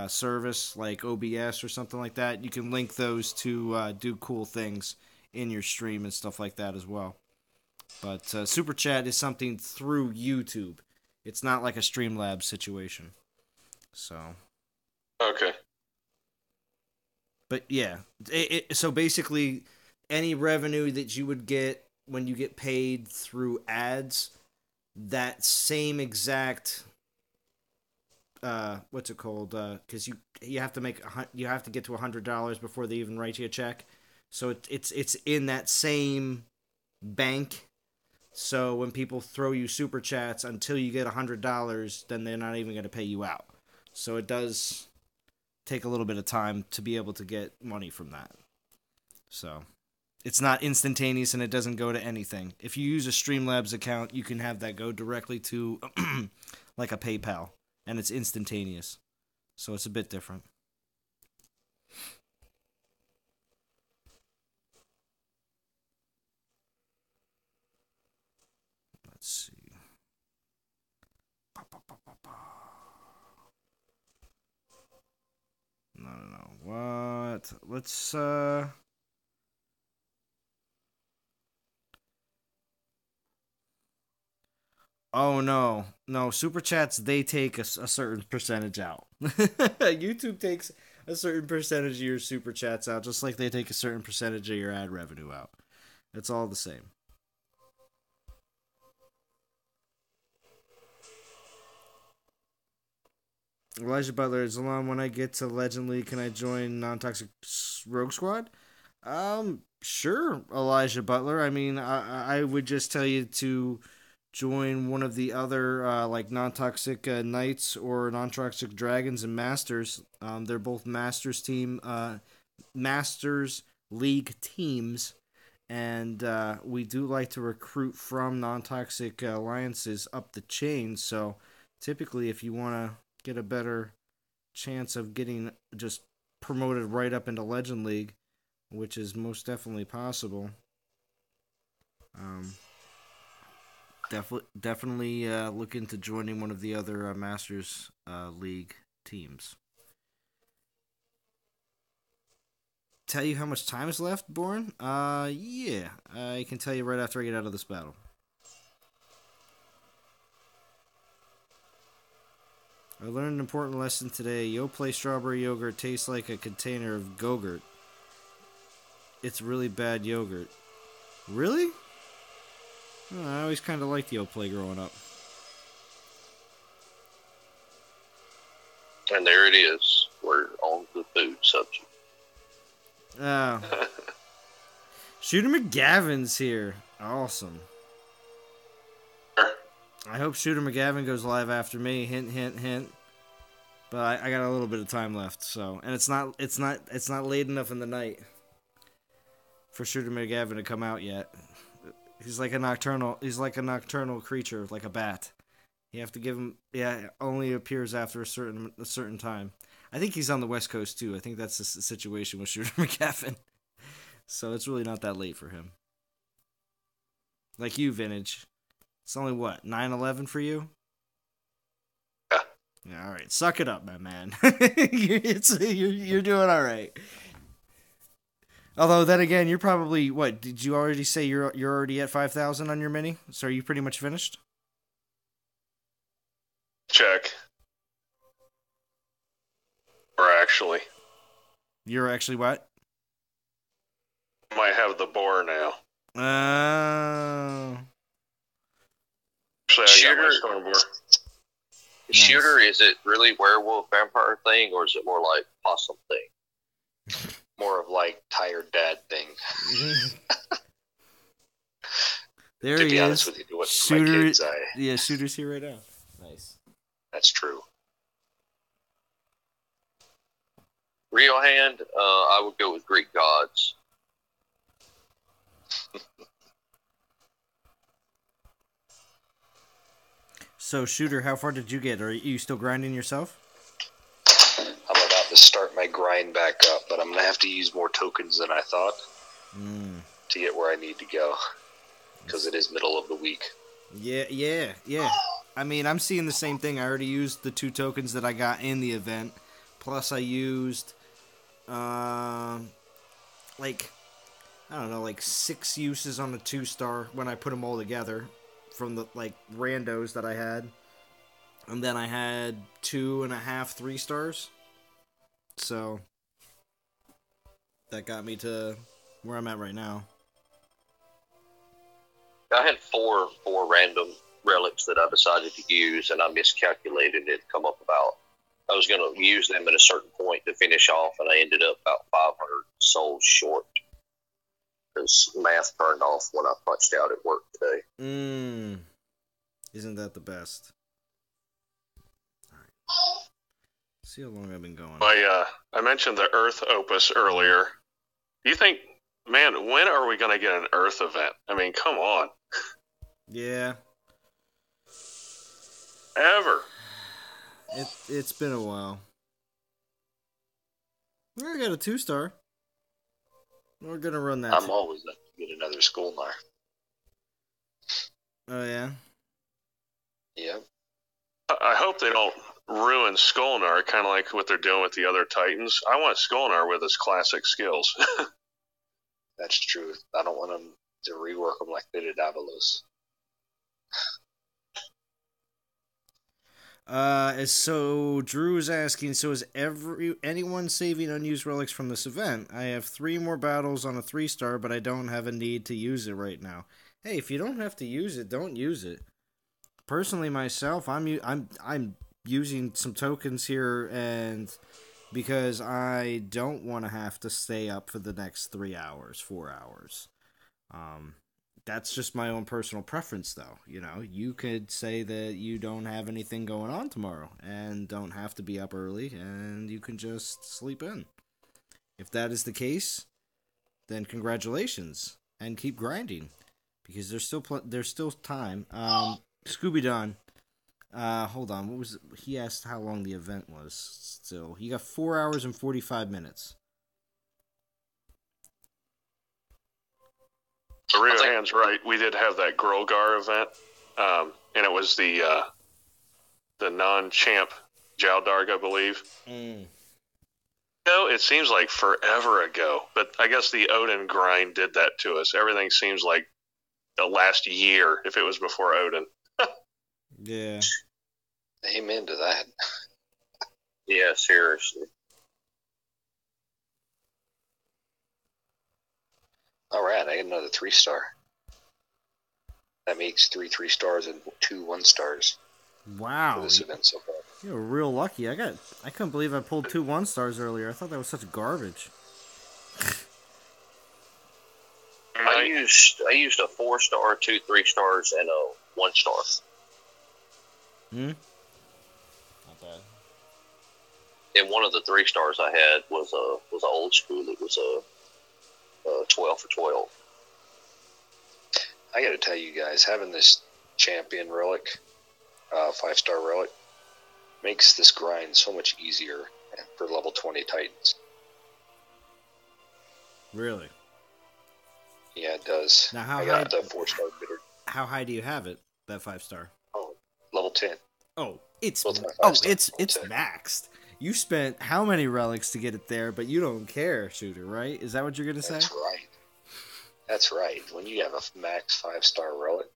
service like OBS or something like that. You can link those to do cool things in your stream and stuff like that as well. But Super Chat is something through YouTube. It's not like a Streamlabs situation. So. Okay. But yeah, so basically, any revenue that you would get when you get paid through ads, that same exact what's it called? Because you have to you have to get to $100 before they even write you a check. So it's in that same bank. So when people throw you super chats until you get $100, then they're not even going to pay you out. So it does take a little bit of time to be able to get money from that. So it's not instantaneous and it doesn't go to anything. If you use a Streamlabs account, you can have that go directly to like a PayPal, and it's instantaneous. So it's a bit different. Let's see. No. What? Let's, Oh, no. No, Super Chats, they take a certain percentage out. YouTube takes a certain percentage of your Super Chats out, just like they take a certain percentage of your ad revenue out. It's all the same. Elijah Butler, Zalon, when I get to Legend League, can I join Non-Toxic Rogue Squad? Sure, Elijah Butler. I mean, I would just tell you to join one of the other like non-toxic knights or non-toxic dragons and masters. They're both masters league teams, and we do like to recruit from non-toxic alliances up the chain. So typically, if you want to get a better chance of getting just promoted right up into Legend League, which is most definitely possible. Definitely look into joining one of the other Masters League teams. Tell you how much time is left, Born? Yeah. I can tell you right after I get out of this battle. I learned an important lesson today. Yoplait strawberry yogurt tastes like a container of Go-Gurt. It's really bad yogurt. Really? Oh, I always kind of liked Yoplait growing up. And there it is. We're on the food subject. Oh. Shooter McGavin's here. Awesome. I hope Shooter McGavin goes live after me. Hint, hint, hint. But I got a little bit of time left, so, and it's not late enough in the night for Shooter McGavin to come out yet. He's like a nocturnal creature, like a bat. You have to give him, only appears after a certain time. I think he's on the West Coast too. I think that's the situation with Shooter McGavin. So it's really not that late for him. Like you, Vintage. It's only what, 9/11 for you? Yeah, all right. Suck it up, my man. You're doing all right. Although then again, you're probably what? Did you already say you're already at 5,000 on your mini? So are you pretty much finished? Check. Or actually, You're actually what? might have the boar now. Actually, I got my Stormboar. Shooter, is it really werewolf vampire thing, or is it more like possum thing? More of like tired dad thing. There to he be is. honest with you, what Shooter, my kids, yeah, Shooter's here right now. Nice. that's true. Real hand, I would go with Greek gods. So, Shooter, how far did you get? Are you still grinding yourself? I'm about to start my grind back up, but I'm going to have to use more tokens than I thought to get where I need to go, because it is middle of the week. Yeah. I mean, I'm seeing the same thing. I already used the 2 tokens that I got in the event. Plus, I used, like 6 uses on the 2-star when I put them all together from the, randos that I had. And then I had 2.5 3-stars. So, that got me to where I'm at right now. I had four random relics that I decided to use, and I miscalculated it. Come up about I was going to use them at a certain point to finish off, and I ended up about 500 souls short because math turned off when I punched out at work today. Isn't that the best? All right. See how long I've been going. I mentioned the Earth Opus earlier. Do you think, man, when are we going to get an Earth event? I mean, come on. Yeah. Ever. It's been a while. I got a 2-star. We're gonna run that. I'm always up to get another Skolnar. Oh yeah. Yep. I hope they don't ruin Skolnar, kind of like what they're doing with the other Titans. I want Skolnar with his classic skills. That's true. I don't want them to rework them like they did Avalos. So Drew is asking, so is anyone saving unused relics from this event? I have 3 more battles on a 3-star, but I don't have a need to use it right now. Hey, if you don't have to use it, don't use it. Personally, myself, I'm using some tokens here, and because I don't want to have to stay up for the next 3 hours, 4 hours. That's just my own personal preference, though. You know, you could say that you don't have anything going on tomorrow and don't have to be up early, and you can just sleep in. If that is the case, then congratulations and keep grinding, because there's still time. Scooby Don, hold on. What was he asked how long the event was? Still, he got 4 hours and 45 minutes. Real Hand's right. We did have that Grolgar event, and it was the non-champ Jowdarg, I believe. It seems like forever ago, but I guess the Odin grind did that to us. Everything seems like the last year if it was before Odin. Yeah. Amen to that. Yeah, seriously. All right, I got another 3-star. That makes 3 3-stars and 2 1-stars. Wow. For this event so far. You were real lucky. I couldn't believe I pulled 2 1-stars earlier. I thought that was such garbage. I used a 4-star, 2 3-stars, and a 1-star. Not bad. And one of the 3-stars I had was a old school. It was a 12 for 12. I got to tell you guys, having this champion relic, 5-star relic, makes this grind so much easier for level 20 Titans. Really? Yeah, it does. Now, I got the 4-star bidder. How high do you have it? That 5-star? Oh, level 10. Oh, it's Well, it's maxed. You spent how many relics to get it there, but you don't care, Shooter, right? Is that what you're going to say? That's right. That's right. When you have a max 5-star relic,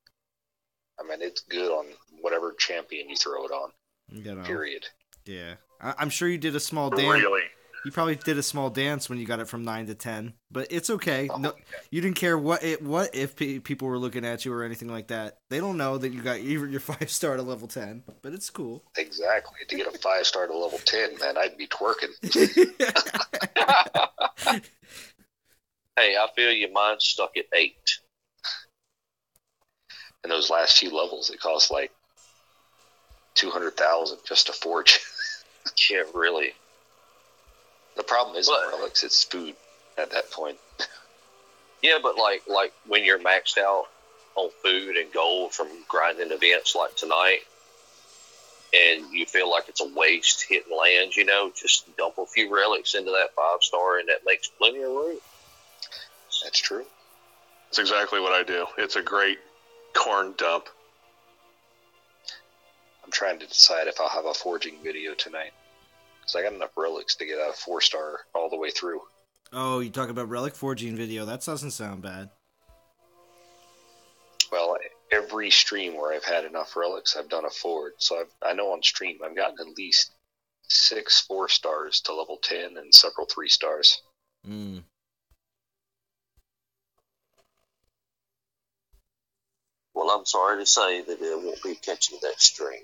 I mean, it's good on whatever champion you throw it on. You know, period. Yeah. I'm sure you did a small dance. Really? You probably did a small dance when you got it from 9 to 10, but it's okay. Oh, no, yeah. You didn't care what if people were looking at you or anything like that. They don't know that you got your 5-star to level 10, but it's cool. Exactly. To get a 5-star to level 10, man, I'd be twerking. Hey, I feel you. Mine's stuck at 8. And those last few levels, it costs like 200,000 just to forge. Yeah, really. The problem isn't relics; it's food at that point. Yeah, but like when you're maxed out on food and gold from grinding events like tonight, and you feel like it's a waste hitting lands, just dump a few relics into that 5-star, and that makes plenty of room. That's true. That's exactly what I do. It's a great corn dump. I'm trying to decide if I'll have a forging video tonight, because I got enough relics to get out a 4-star all the way through. Oh, you talk about relic forging video. That doesn't sound bad. Well, every stream where I've had enough relics, I've done a forge. So I know on stream I've gotten at least 6 4-stars to level 10 and several 3-stars. Well, I'm sorry to say that it won't be catching that stream.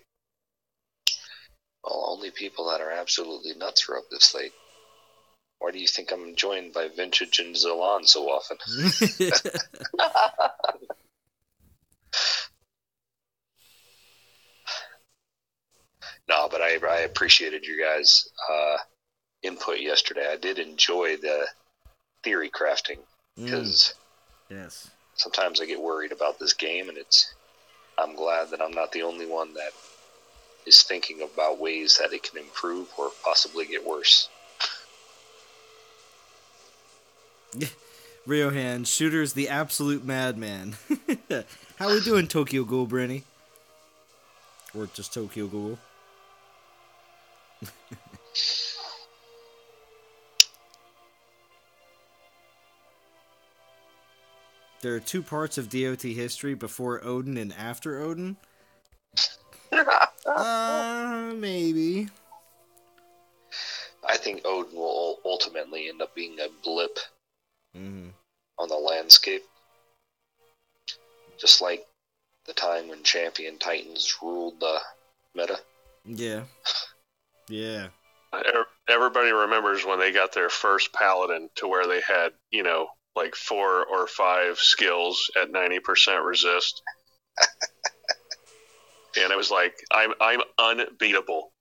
Well, only people that are absolutely nuts are up this late. Why do you think I'm joined by Vintage and ZALON so often? No, but I appreciated you guys' input yesterday. I did enjoy the theory crafting because yes, sometimes I get worried about this game, and I'm glad that I'm not the only one that is thinking about ways that it can improve or possibly get worse. Ryohan, Shooter's the absolute madman. How we doing, Tokyo Ghoul, Brenny? Or just Tokyo Ghoul? There are two parts of DOT history, before Odin and after Odin. Maybe. I think Odin will ultimately end up being a blip on the landscape. Just like the time when Champion Titans ruled the meta. Yeah. Yeah. Everybody remembers when they got their first Paladin to where they had, like 4 or 5 skills at 90% resist. And it was like, I'm unbeatable.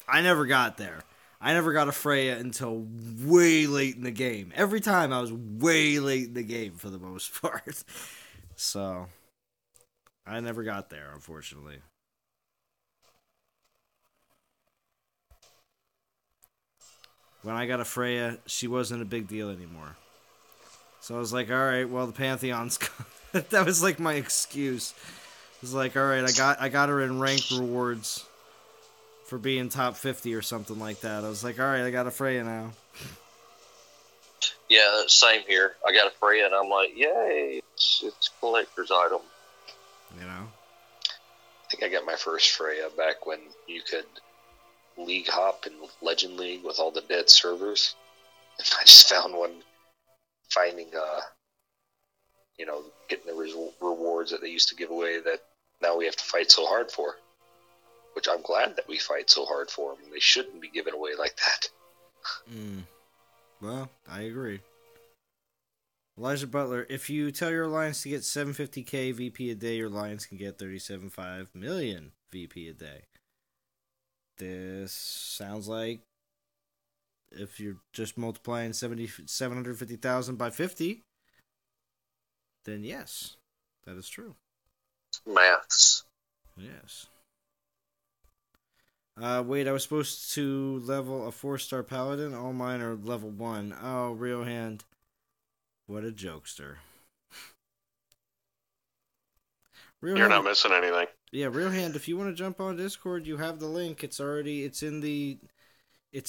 I never got there. I never got a Freya until way late in the game. Every time I was way late in the game for the most part. So, I never got there, unfortunately. When I got a Freya, she wasn't a big deal anymore. So I was like, alright, well, the Pantheon's gone. That was like my excuse. It was like, alright, I got her in ranked rewards for being top 50 or something like that. I was like, alright, I got a Freya now. Yeah, same here. I got a Freya, and I'm like, yay, it's a collector's item. You know? I think I got my first Freya back when you could league hop in Legend League with all the dead servers. And I just found one, finding, getting the rewards that they used to give away that now we have to fight so hard for. Which I'm glad that we fight so hard for them. They shouldn't be given away like that. Well, I agree. Elijah Butler, if you tell your alliance to get 750k VP a day, your alliance can get 37.5 million VP a day. This sounds like if you're just multiplying 750,000 by 50, then yes, that is true. Maths. Yes. Wait, I was supposed to level a 4-star paladin? All mine are level 1. Oh, real hand. What a jokester. You're not missing anything. Yeah, real hand, if you want to jump on Discord, you have the link. It's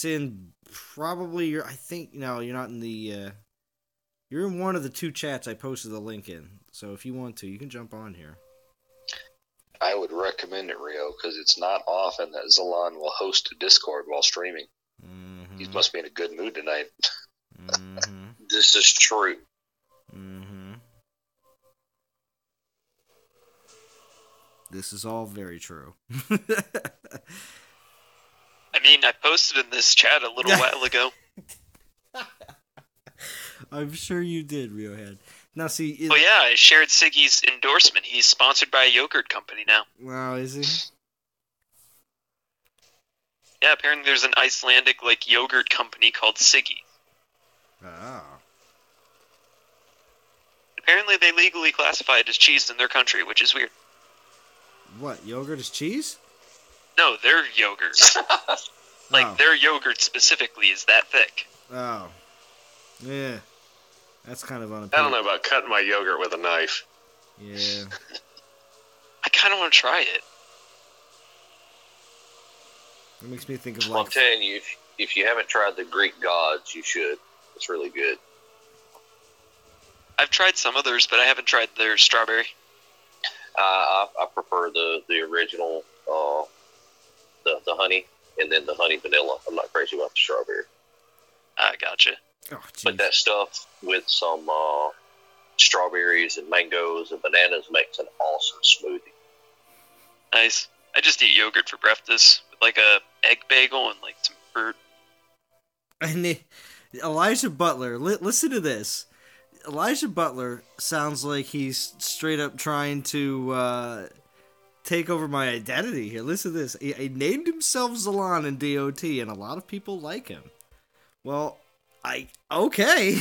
in probably your, I think, no, you're not in the, you're in one of the 2 chats I posted the link in. So if you want to, you can jump on here. I would recommend it, Rio, because it's not often that ZALON will host a Discord while streaming. Mm-hmm. He must be in a good mood tonight. Mm-hmm. This is true. Mm-hmm. This is all very true. I mean, I posted in this chat a little while ago. I'm sure you did, Riohead. Now, see... Oh, yeah, I shared Siggy's endorsement. He's sponsored by a yogurt company now. Wow, is he? Yeah, apparently there's an Icelandic, yogurt company called Siggy. Ah. Apparently they legally classify it as cheese in their country, which is weird. What, yogurt is cheese? No, their yogurt. Their yogurt specifically is that thick. Oh. Yeah. That's kind of unappealing. I don't know about cutting my yogurt with a knife. Yeah. I kind of want to try it. It makes me think of I'm telling you, if you haven't tried the Greek gods, you should. It's really good. I've tried some others, but I haven't tried their strawberry. I prefer the original, the honey, and then the honey vanilla. I'm not crazy about the strawberry. I gotcha. Oh, but that stuff with some strawberries and mangoes and bananas makes an awesome smoothie. Nice. I just eat yogurt for breakfast with like a egg bagel and like some fruit. And Elijah Butler, listen to this. Elijah Butler sounds like he's straight up trying to take over my identity here. Listen to this. He named himself ZALON in DOT, and a lot of people like him. Well, okay.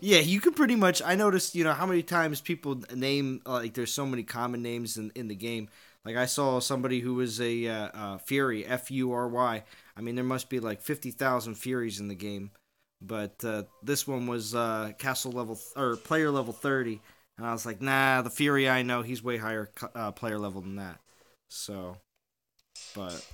Yeah, you can pretty much. I noticed, how many times people name like there's so many common names in the game. Like I saw somebody who was a Fury, Fury. I mean, there must be like 50,000 Furies in the game, but this one was castle level or player level 30, and I was like, nah, the Fury I know, he's way higher player level than that. So, but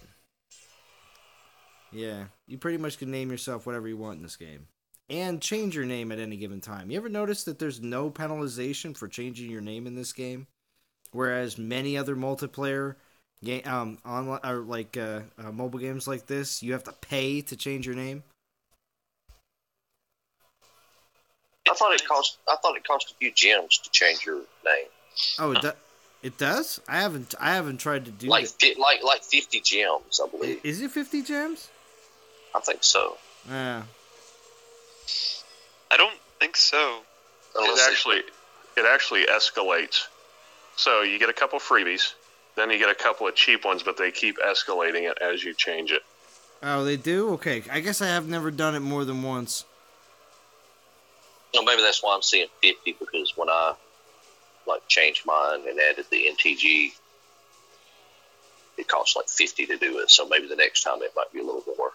yeah, you pretty much can name yourself whatever you want in this game. And change your name at any given time. You ever notice that there's no penalization for changing your name in this game? Whereas many other multiplayer game, online or like mobile games like this, you have to pay to change your name. I thought it cost a few gems to change your name. Oh, it does? I haven't tried to do like that. like 50 gems, I believe. Is it 50 gems? I think so. Yeah. I don't think so. It actually escalates. So you get a couple freebies, then you get a couple of cheap ones, but they keep escalating it as you change it. Oh, they do? Okay. I guess I have never done it more than once. No, maybe that's why I'm seeing 50, because when I changed mine and added the NTG, it costs like 50 to do it. So maybe the next time it might be a little more.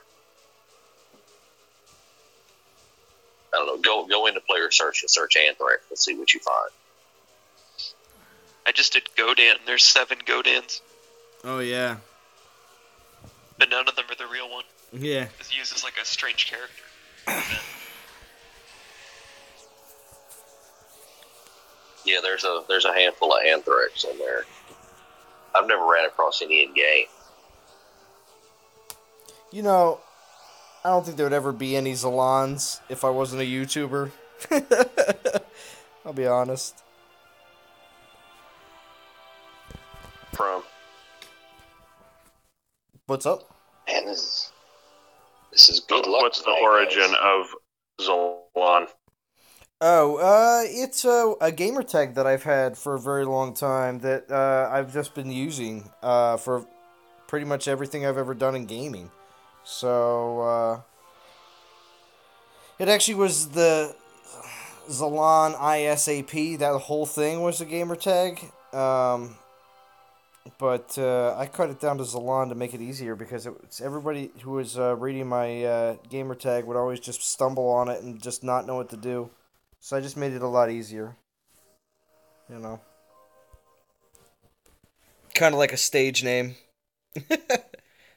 I don't know. Go into player search and search Anthrax and see what you find. I just did Godan. There's 7 Godans, Oh, yeah. but none of them are the real one. Yeah. It's used as like a strange character. Yeah, there's a handful of Anthrax in there. I've never ran across any in game. I don't think there would ever be any ZALONs if I wasn't a YouTuber. I'll be honest. What's up? Man, this is good luck. What's the tonight, origin guys. of ZALON? Oh, it's a gamer tag that I've had for a very long time that I've just been using for pretty much everything I've ever done in gaming. So, it actually was the ZALON ISAP. That whole thing was a gamer tag. But I cut it down to ZALON to make it easier because it's everybody who was reading my gamer tag would always just stumble on it and just not know what to do. So I just made it a lot easier. Kind of like a stage name.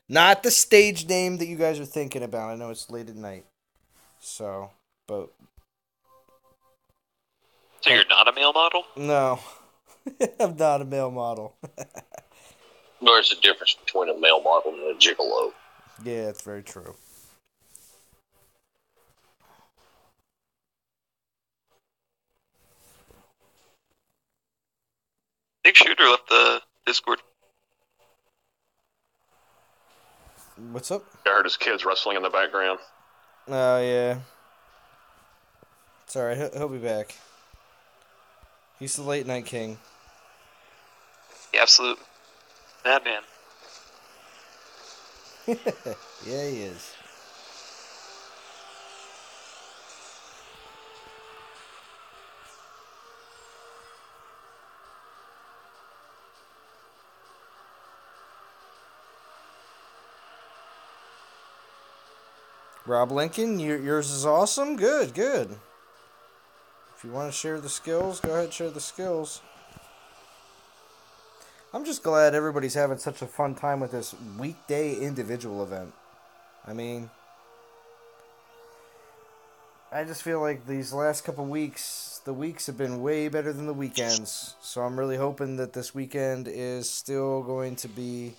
Not the stage name that you guys are thinking about. I know it's late at night. So, but... So you're not a male model? No. I'm not a male model. There's a difference between a male model and a gigolo. Yeah, it's very true. Big Shooter left the Discord. What's up? I heard his kids wrestling in the background. Oh, yeah. It's alright, he'll be back. He's the late night king. The absolute madman. Yeah, he is. Rob Lincoln, yours is awesome? Good. If you want to share the skills, go ahead and share the skills. I'm just glad everybody's having such a fun time with this weekday individual event. I mean, I just feel like these last couple weeks, the weeks have been way better than the weekends. So I'm really hoping that this weekend is still going to be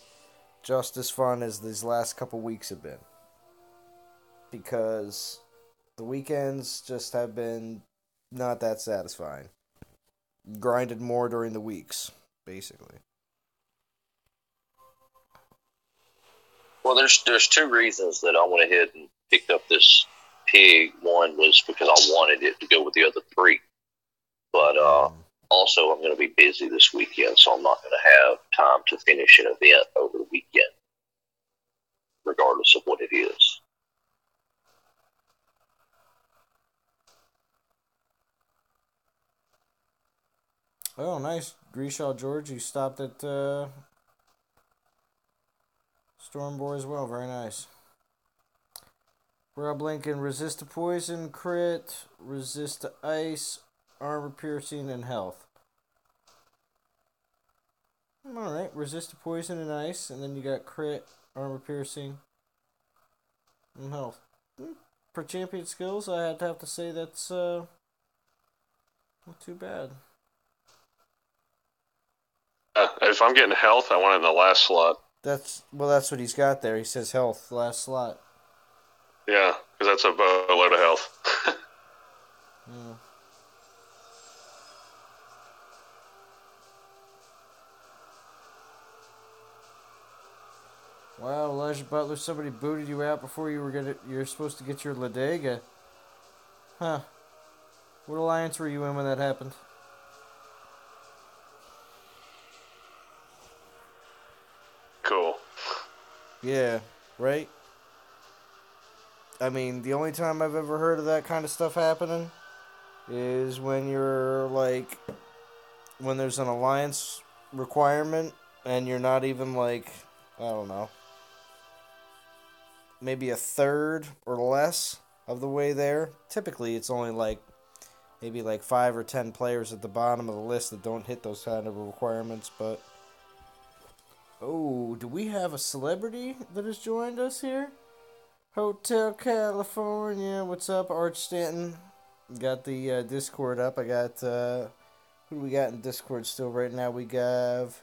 just as fun as these last couple weeks have been. Because the weekends just have been not that satisfying. Grinded more during the weeks, basically. Well, there's two reasons that I went ahead and picked up this pig. One was because I wanted it to go with the other three, but also I'm going to be busy this weekend, so I'm not going to have time to finish an event over the weekend, regardless of what it is. Oh, nice. Grishaw George, you stopped at Stormboar as well. Very nice. Rob Lincoln, resist to poison, crit, resist to ice, armor piercing, and health. Alright, resist to poison and ice, and then you got crit, armor piercing, and health. For champion skills, I'd have to say that's not too bad. If I'm getting health, I want it in the last slot. That's what he's got there. He says health, last slot. Yeah, because that's a boatload of health. Yeah. Wow, Elijah Butler, somebody booted you out before you're supposed to get your Ladega. Huh. What alliance were you in when that happened? Cool. Yeah, right? I mean, the only time I've ever heard of that kind of stuff happening is when when there's an alliance requirement and you're not even I don't know, maybe a third or less of the way there. Typically, it's only maybe 5 or 10 players at the bottom of the list that don't hit those kind of requirements, but... Oh, do we have a celebrity that has joined us here? Hotel California, what's up, Arch Stanton? Got the Discord up. I got, who do we got in Discord still right now? We have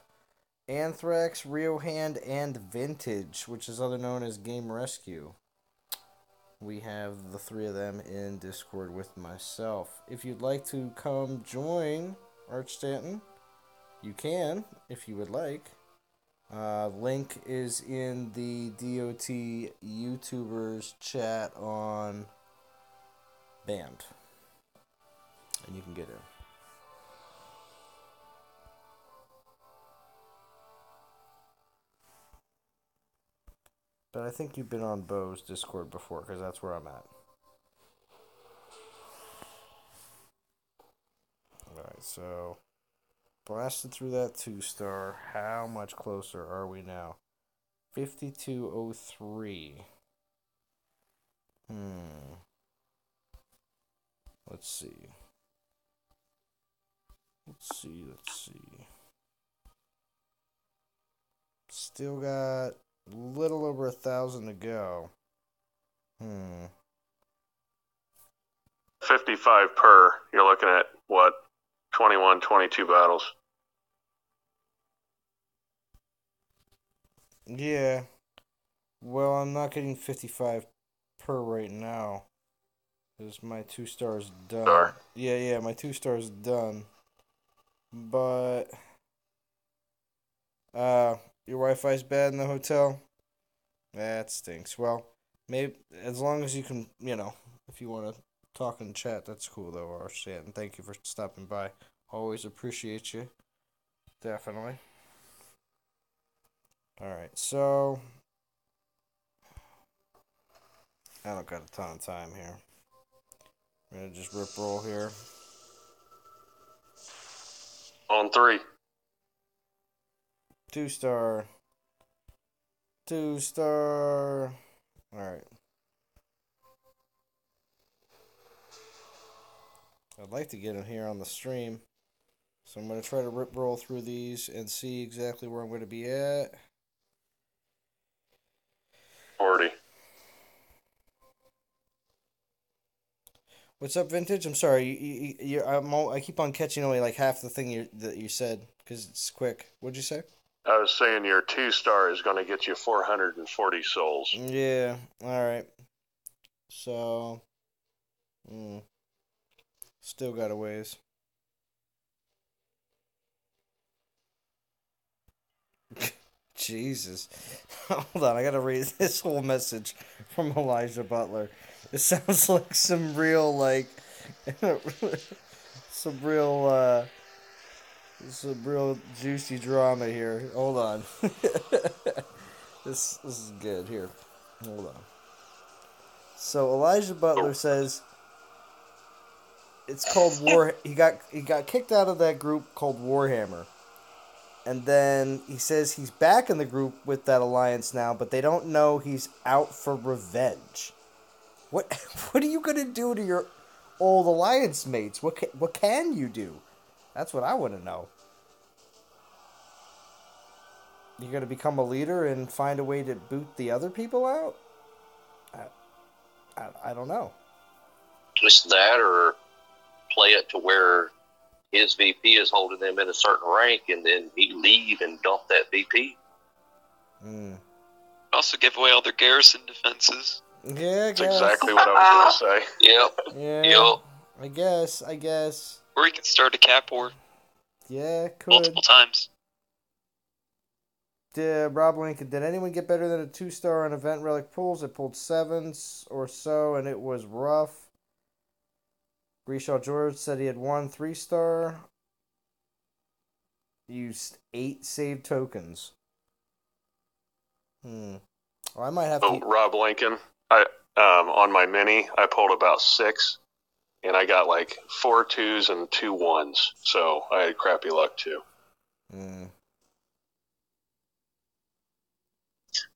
Anthrax, Rio Hand, and Vintage, which is other known as Game Rescue. We have the three of them in Discord with myself. If you'd like to come join Arch Stanton, you can, if you would like. Link is in the DOT YouTubers chat on Band. And you can get in. But I think you've been on Bo's Discord before, because that's where I'm at. Alright, so... blasted through that 2-star. How much closer are we now? 5203. Let's see. Let's see. Still got a little over 1,000 to go. 55 per. You're looking at, what, 21, 22 battles. Yeah. Well, I'm not getting 55 per right now. Because my 2-star's done. Star. Yeah, my 2-star's done. But... your Wi-Fi's bad in the hotel? That stinks. Well, maybe, as long as you can, if you want to talk in chat, that's cool though, Arshad. And thank you for stopping by. Always appreciate you. Definitely. Alright, so... I don't got a ton of time here. I'm gonna just rip roll here. On 3. 2-star. 2-star. Alright. I'd like to get in here on the stream. So I'm going to try to rip roll through these and see exactly where I'm going to be at. 40. What's up, Vintage? I'm sorry. I keep on catching only like half the thing that you said because it's quick. What'd you say? I was saying your 2-star is going to get you 440 souls. Yeah. All right. So, still got a ways. Jesus. Hold on, I gotta read this whole message from Elijah Butler. It sounds like some real, like, some real juicy drama here. Hold on. This is good. Here, hold on. So Elijah Butler says it's called War. He got kicked out of that group called Warhammer. And then he says he's back in the group with that alliance now, but they don't know he's out for revenge. What are you gonna do to your old alliance mates? What can you do? That's what I want to know. You're gonna become a leader and find a way to boot the other people out? I don't know. Just that, or play it to where his VP is holding them in a certain rank, and then he leave and dump that VP. Also give away all their garrison defenses. Yeah, I guess. That's exactly what I was going to say. Yep. Yeah. Yep. I guess. Or you can start a cap war. Yeah, could. Multiple times. Rob Lincoln, did anyone get better than a 2-star on event relic pools? I pulled 7s or so, and it was rough. Grishaw George said he had 1 3-star. Used 8 saved tokens. Well, I might have to. Rob Lincoln, on my mini, I pulled about 6, and I got like 4 2s and 2 1s, so I had crappy luck too.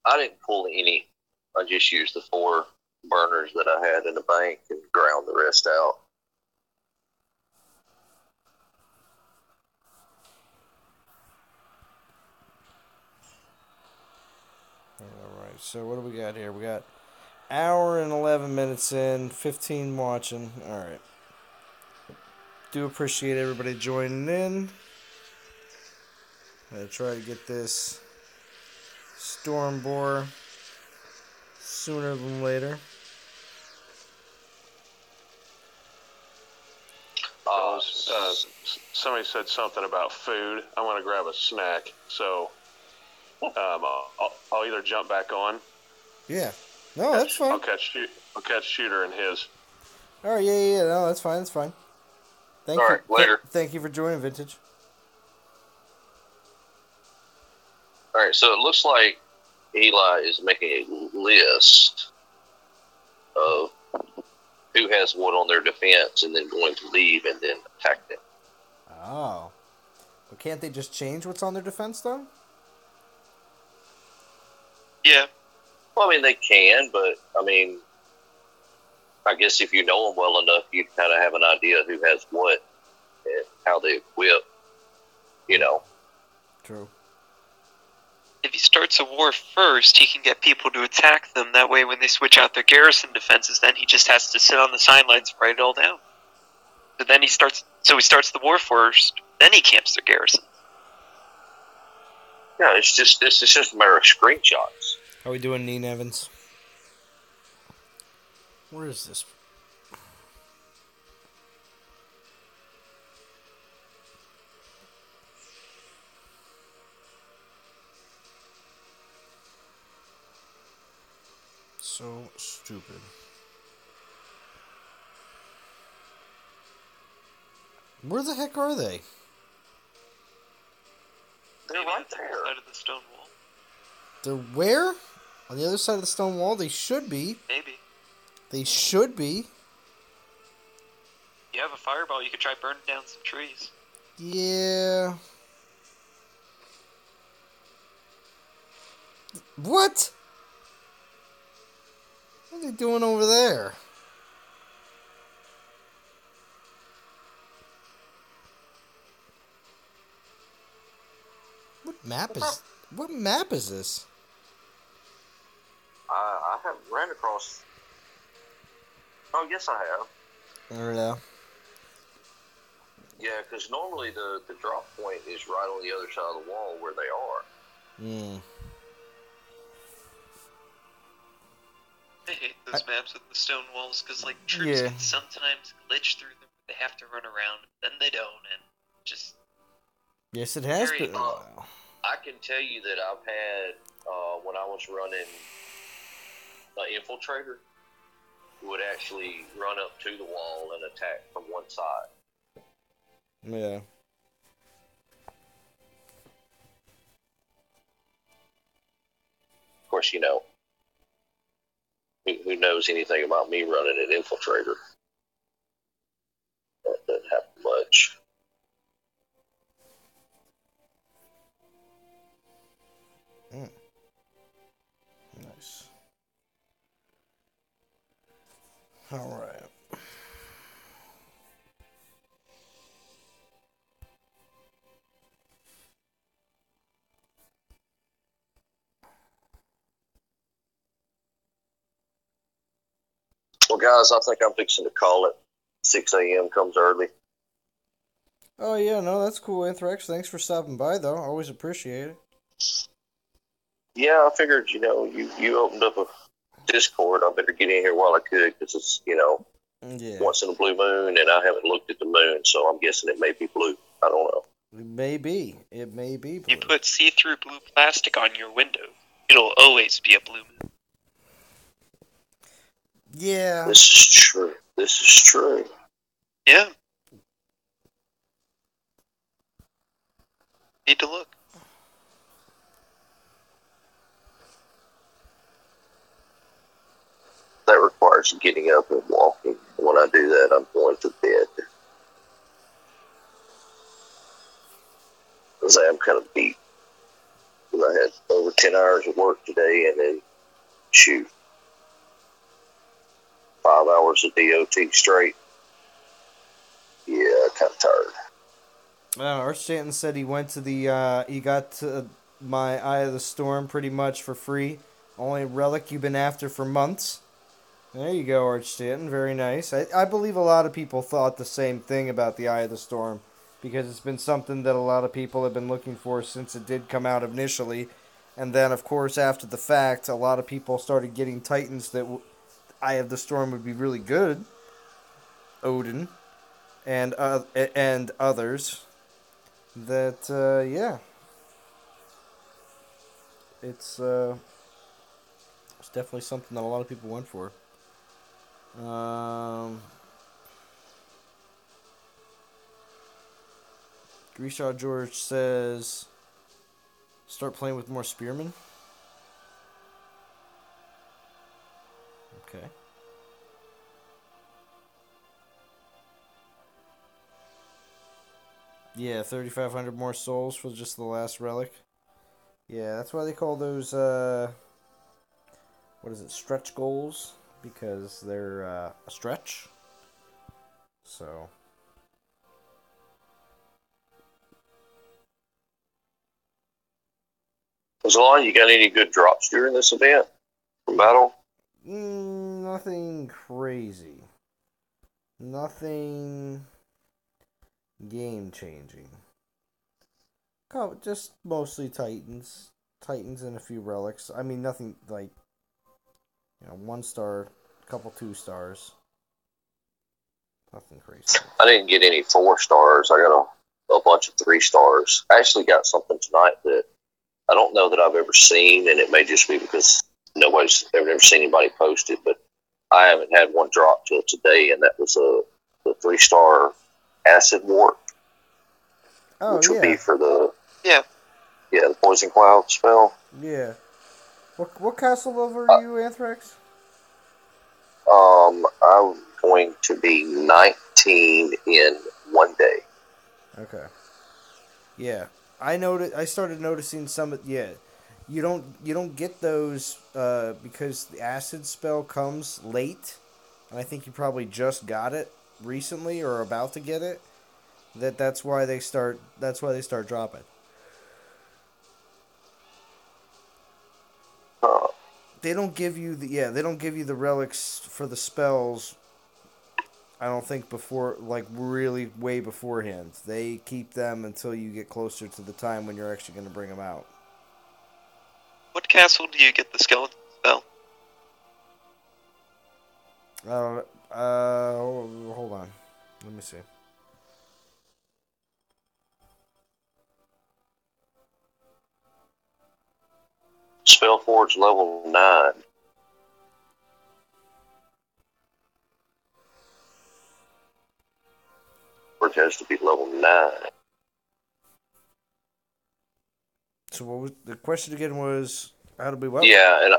I didn't pull any. I just used the 4 burners that I had in the bank and ground the rest out. Alright, so what do we got here? We got hour and 11 minutes in, 15 watching. Alright. Do appreciate everybody joining in. I'm going to try to get this Stormboar sooner than later. Somebody said something about food. I want to grab a snack, so I'll either jump back on. Yeah. No, that's fine. I'll catch Shooter and his. All right, yeah. No, that's fine. Thank All you. right, later. Thank you for joining, Vintage. All right, so it looks like Eli is making a list of who has what on their defense and then going to leave and then attack them. Oh. But can't they just change what's on their defense, though? Yeah. Well, I mean, they can, but, I mean, I guess if you know them well enough, you kind of have an idea who has what and how they equip, you know. True. If he starts a war first, he can get people to attack them. That way, when they switch out their garrison defenses, then he just has to sit on the sidelines and write it all down. But then he starts the war first, then he camps their garrison. Yeah, it's just a matter of screenshots. How are we doing, Neen Evans? Where is this? So stupid. Where the heck are they? They're right there. On the side of the stone wall. They're where? On the other side of the stone wall? They should be. Maybe. They should be. You have a fireball, you could try burning down some trees. Yeah. What? What are they doing over there? What map is this? I haven't ran across. Oh, yes, I have. I don't know. Yeah, because normally the drop point is right on the other side of the wall where they are. I hate those maps with the stone walls because, like, troops can sometimes glitch through them. They have to run around, then they don't, and just. Yes, it has been a while. I can tell you that I've had, when I was running an infiltrator, who would actually run up to the wall and attack from one side. Yeah. Of course, who knows anything about me running an infiltrator? That doesn't happen much. Nice. All right. Well, guys, I think I'm fixing to call it. 6 a.m. comes early. Oh yeah, no, that's cool, Anthrax. Thanks for stopping by, though. Always appreciate it. Yeah, I figured, you opened up a Discord. I better get in here while I could, because it's, Yeah. once in a blue moon, and I haven't looked at the moon, so I'm guessing it may be blue. I don't know. It may be. It may be blue. You put see-through blue plastic on your window. It'll always be a blue moon. Yeah. This is true. This is true. Yeah. Need to look. That requires getting up and walking. When I do that, I'm going to bed. Because I am kind of beat. Because I had over 10 hours of work today, and then, 5 hours of DOT straight. Yeah, kind of tired. Art Stanton said he went to he got to my Eye of the Storm pretty much for free. Only relic you've been after for months. There you go, Art Stanton. Very nice. I believe a lot of people thought the same thing about the Eye of the Storm, because it's been something that a lot of people have been looking for since it did come out initially. And then, of course, after the fact, a lot of people started getting Titans that Eye of the Storm would be really good. Odin and others. That, yeah. It's definitely something that a lot of people went for. Grishaw George says, start playing with more spearmen. Okay. Yeah, 3,500 more souls for just the last relic. Yeah, that's why they call those, what is it, stretch goals? Because they're a stretch. So. ZALON, you got any good drops during this event from battle? Nothing crazy. Nothing game changing. Oh, just mostly Titans. Titans and a few relics. I mean, nothing like, 1 star, couple 2 stars. Nothing crazy. I didn't get any 4 stars. I got a bunch of 3 stars. I actually got something tonight that I don't know that I've ever seen, and it may just be because I've never seen anybody post it, but I haven't had one drop till today, and that was the 3-star acid wart, which would be for the the poison cloud spell. Yeah. What castle level are you, Anthrax? I'm going to be 19 in 1 day. Okay. Yeah, I started noticing some. Yeah, you don't get those because the acid spell comes late, and I think you probably just got it recently or about to get it. That's why they start dropping. They don't give you the relics for the spells. I don't think before, like, really way beforehand. They keep them until you get closer to the time when you're actually going to bring them out. What castle do you get the skeleton spell? Hold on. Let me see. Spellforge level 9. It has to be level 9. So what was the question again? Was how to be what? Yeah, and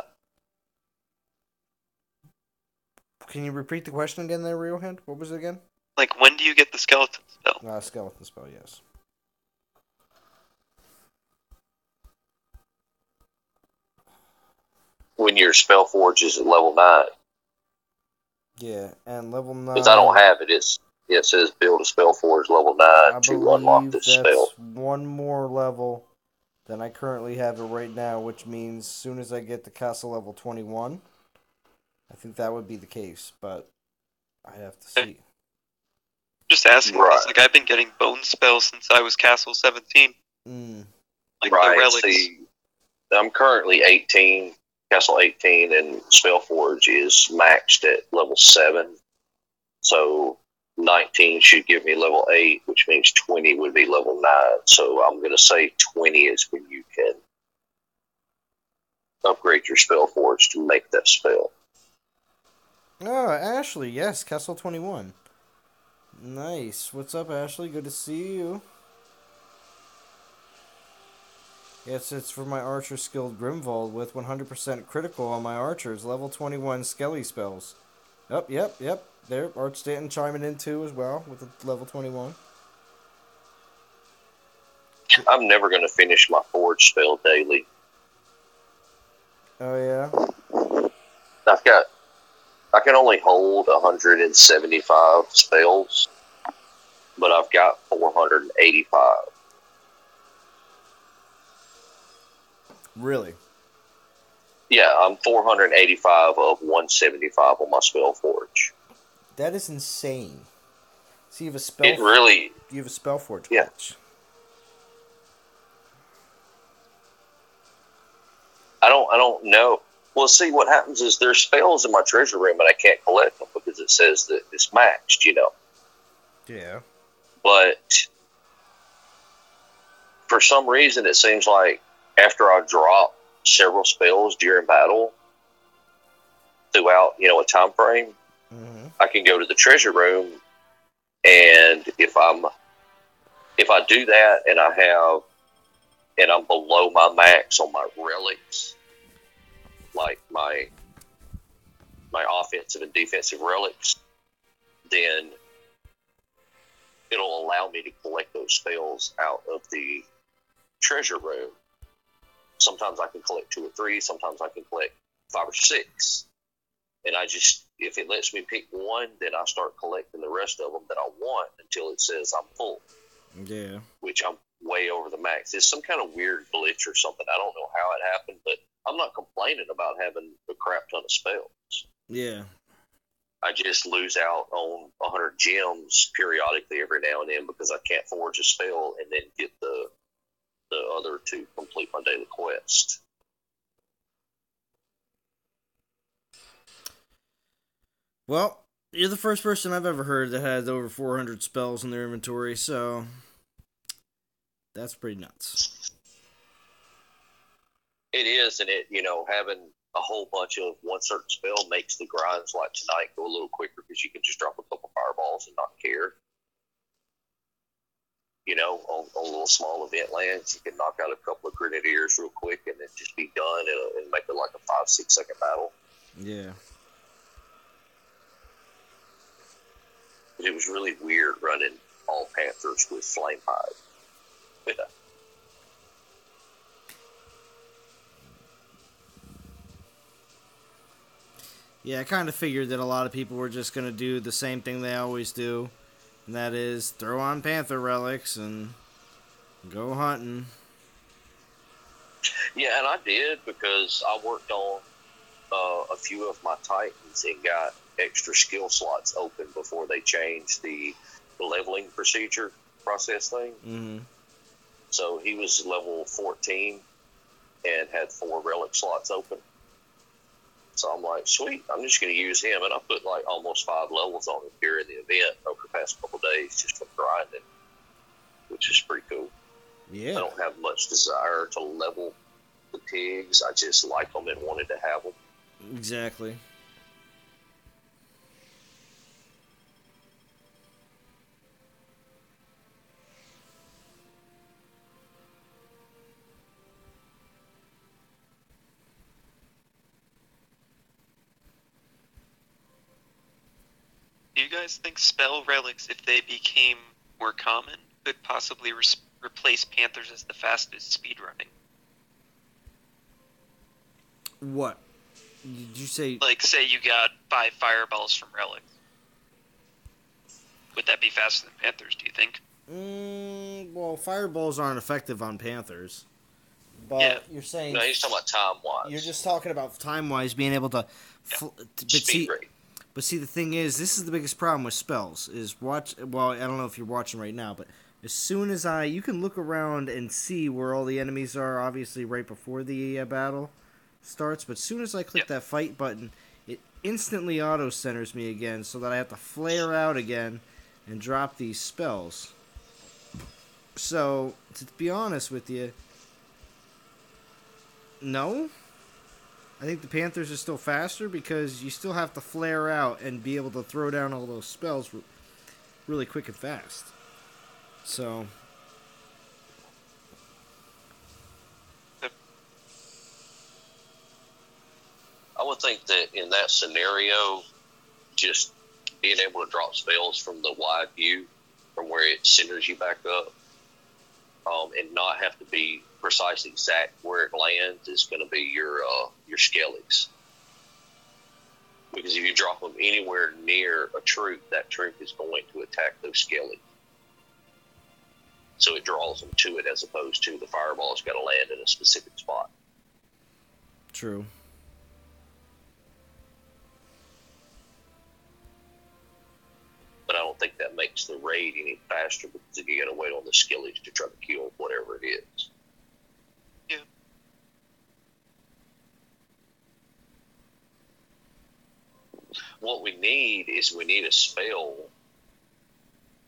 Can you repeat the question again there, Real Hand? What was it again? Like, when do you get the skeleton spell? Skeleton spell, yes. when your Spellforge is at level 9. Yeah, and level 9... Because I don't have it. It says build a Spellforge level 9 to unlock this spell. One more level than I currently have it right now, which means as soon as I get to castle level 21, I think that would be the case, but I have to see. Just asking, because like, I've been getting bone spells since I was castle 17. Like the relics. See, I'm currently 18, castle 18, and Spellforge is maxed at level 7. So 19 should give me level 8, which means 20 would be level 9. So I'm going to say 20 is when you can upgrade your Spellforge to make that spell. Oh, Ashley, yes, castle 21. Nice. What's up, Ashley? Good to see you. Yes, it's for my archer skilled Grimvold with 100% critical on my archers, level 21 Skelly spells. Yep. There, Arch Stanton chiming in too as well with the level 21. I'm never going to finish my Forge spell daily. Oh, yeah? I can only hold 175 spells, but I've got 485. Really? Yeah, I'm 485 of 175 on my Spellforge. That is insane. So you have a you have a Spellforge glitch. I don't know. Well, see, what happens is there's spells in my treasure room and I can't collect them because it says that it's maxed, Yeah. But for some reason, it seems like after I drop several spells during battle throughout, a time frame, I can go to the treasure room, and if I do that and I'm below my max on my relics, like my offensive and defensive relics, then it'll allow me to collect those spells out of the treasure room. Sometimes I can collect 2 or 3, sometimes I can collect 5 or 6. And if it lets me pick one, then I start collecting the rest of them that I want until it says I'm full. Yeah. Which I'm way over the max. It's some kind of weird glitch or something. I don't know how it happened, but I'm not complaining about having a crap ton of spells. Yeah. I just lose out on 100 gems periodically every now and then because I can't forge a spell and then get the other to complete my daily quest. Well, you're the first person I've ever heard that has over 400 spells in their inventory, so that's pretty nuts. It is, and having a whole bunch of one certain spell makes the grinds like tonight go a little quicker because you can just drop a couple fireballs and not care. On little small event lands, you can knock out a couple of grenadiers real quick and then just be done and make it like a 5-6 second battle. Yeah. It was really weird running all Panthers with Flame Hive. Yeah. Yeah, I kind of figured that a lot of people were just going to do the same thing they always do, and that is throw on Panther relics and go hunting. Yeah, and I did because I worked on a few of my Titans and got extra skill slots open before they changed the leveling process thing. Mm-hmm. So he was level 14 and had 4 relic slots open. So I'm like, sweet, I'm just going to use him. And I put like almost 5 levels on him during the event over the past couple of days just from grinding, which is pretty cool. Yeah. I don't have much desire to level the pigs. I just like them and wanted to have them. Exactly. Do you guys think spell relics, if they became more common, could possibly replace Panthers as the fastest speedrunning? What? Did you say? Like, say you got 5 fireballs from relics. Would that be faster than Panthers, do you think? Well, fireballs aren't effective on Panthers. But Yeah. you're saying... No, he's talking about time-wise. You're just talking about time-wise being able to... Speed rate. But see, the thing is, this is the biggest problem with spells, is well, I don't know if you're watching right now, but as soon as you can look around and see where all the enemies are, obviously right before the battle starts, but as soon as I click that fight button, it instantly auto-centers me again, so that I have to flare out again and drop these spells. So, to be honest with you, no. I think the Panthers are still faster because you still have to flare out and be able to throw down all those spells really quick and fast. So... I would think that in that scenario, just being able to drop spells from the wide view, from where it centers you back up, and not have to be precise exact where it lands is going to be your skellies. Because if you drop them anywhere near a troop, that troop is going to attack those skellies. So it draws them to it as opposed to the fireball's got to land in a specific spot. True. But I don't think that makes the raid any faster because you got to wait on the skellies to try to kill whatever it is. Yeah. What we need is a spell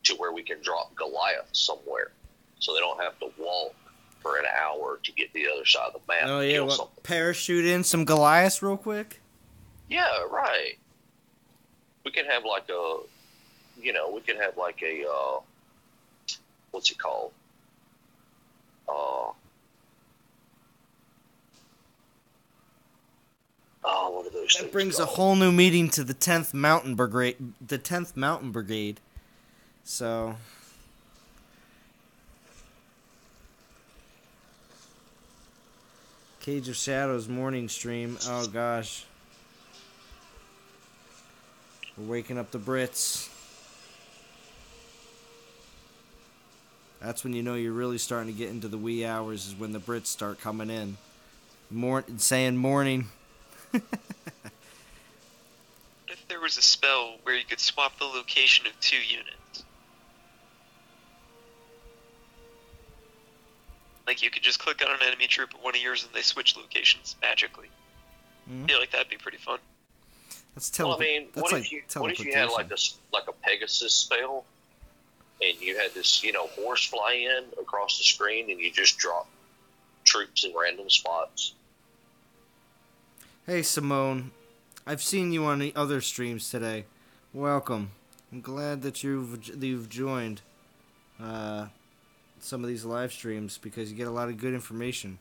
to where we can drop Goliath somewhere, so they don't have to walk for an hour to get to the other side of the map. Oh to yeah, kill what, something. parachute in some Goliaths real quick? Yeah, right. We can have like a, what's it called? What are those things That brings called? a whole new meaning to the 10th Mountain Brigade. The 10th Mountain Brigade. So... Cage of Shadows morning stream. Oh gosh. We're waking up the Brits. That's when you know you're really starting to get into the wee hours, is when the Brits start coming in. Saying morning. If there was a spell where you could swap the location of 2 units, like you could just click on an enemy troop at one of yours and they switch locations magically. Mm-hmm. I feel like that'd be pretty fun. That's What if you had like a Pegasus spell, and you had this horse fly in across the screen, and you just drop troops in random spots? Hey Simone, I've seen you on the other streams today. Welcome. I'm glad that you've joined some of these live streams because you get a lot of good information.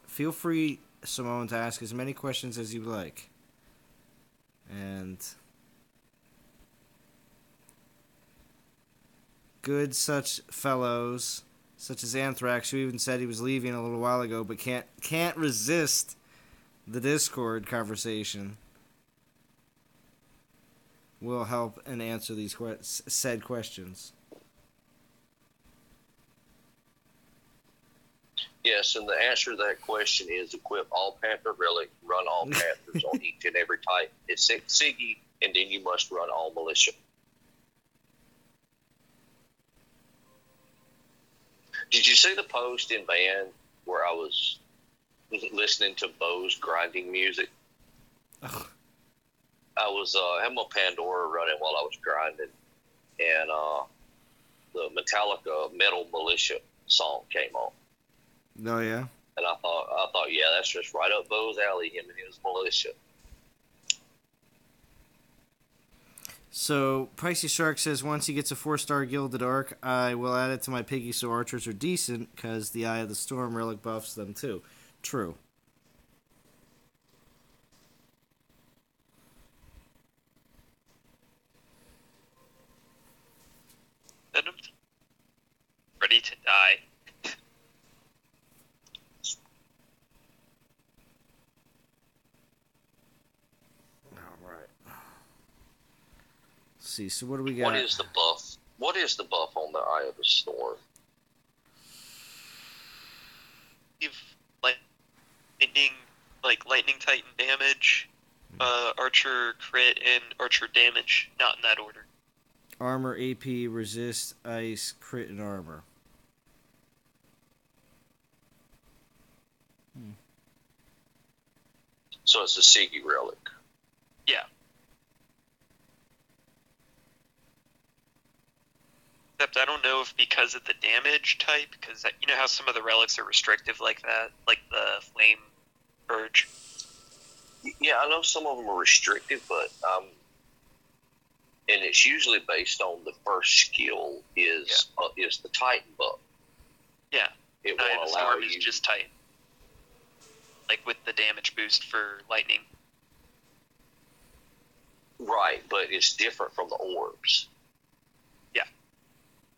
Feel free, Simone, to ask as many questions as you like. And good such fellows, such as Anthrax, who even said he was leaving a little while ago, but can't resist the Discord conversation, will help and answer these said questions. Yes, and the answer to that question is equip all Panther Relic, run all Panthers on each and every type, except Siggy, and then you must run all Militia. Did you see the post in Band where I was listening to Bo's grinding music? Ugh. I was had my Pandora running while I was grinding, and the Metallica Metal Militia song came on. Oh yeah. And I thought, yeah, that's just right up Bo's alley, him and his militia. So, Pricey Shark says, once he gets a 4-star Gilded Arc, I will add it to my piggy so archers are decent, because the Eye of the Storm relic buffs them too. True. Venom. Ready to die. Alright. Let's see, so what do we got? What is the buff? What is the buff on the Eye of the Storm? You've lightning titan damage, archer crit, and archer damage. Not in that order. Armor, AP, resist, ice, crit, and armor. So it's a Siggy relic. Yeah. Except I don't know if because of the damage type, because you know how some of the relics are restrictive like that, like the flame purge. Yeah, I know some of them are restrictive, but and it's usually based on the first skill is the Titan buff. Yeah, it the won't Storm allow is you. just Titan, like with the damage boost for lightning. Right, but it's different from the orbs. Yeah,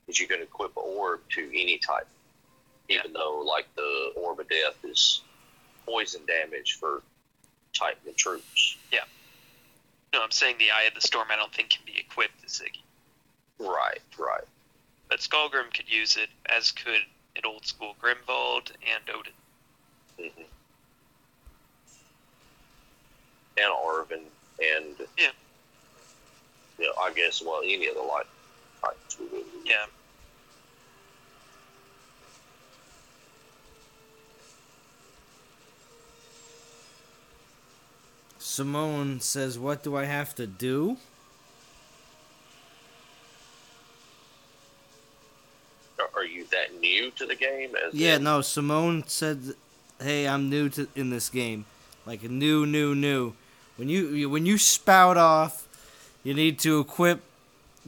because you can equip an orb to any type, even though like the Orb of Death is poison damage for Titan and troops. Yeah. No, I'm saying the Eye of the Storm I don't think can be equipped to Ziggy. Right. But Skullgrim could use it, as could an old school Grimvald and Odin. Mm-hmm. And Arvin and I guess any of the light Titans would. Yeah. Simone says, what do I have to do? Are you that new to the game? No, Simone said, hey, I'm new in this game. Like, new. When you spout off, you need to equip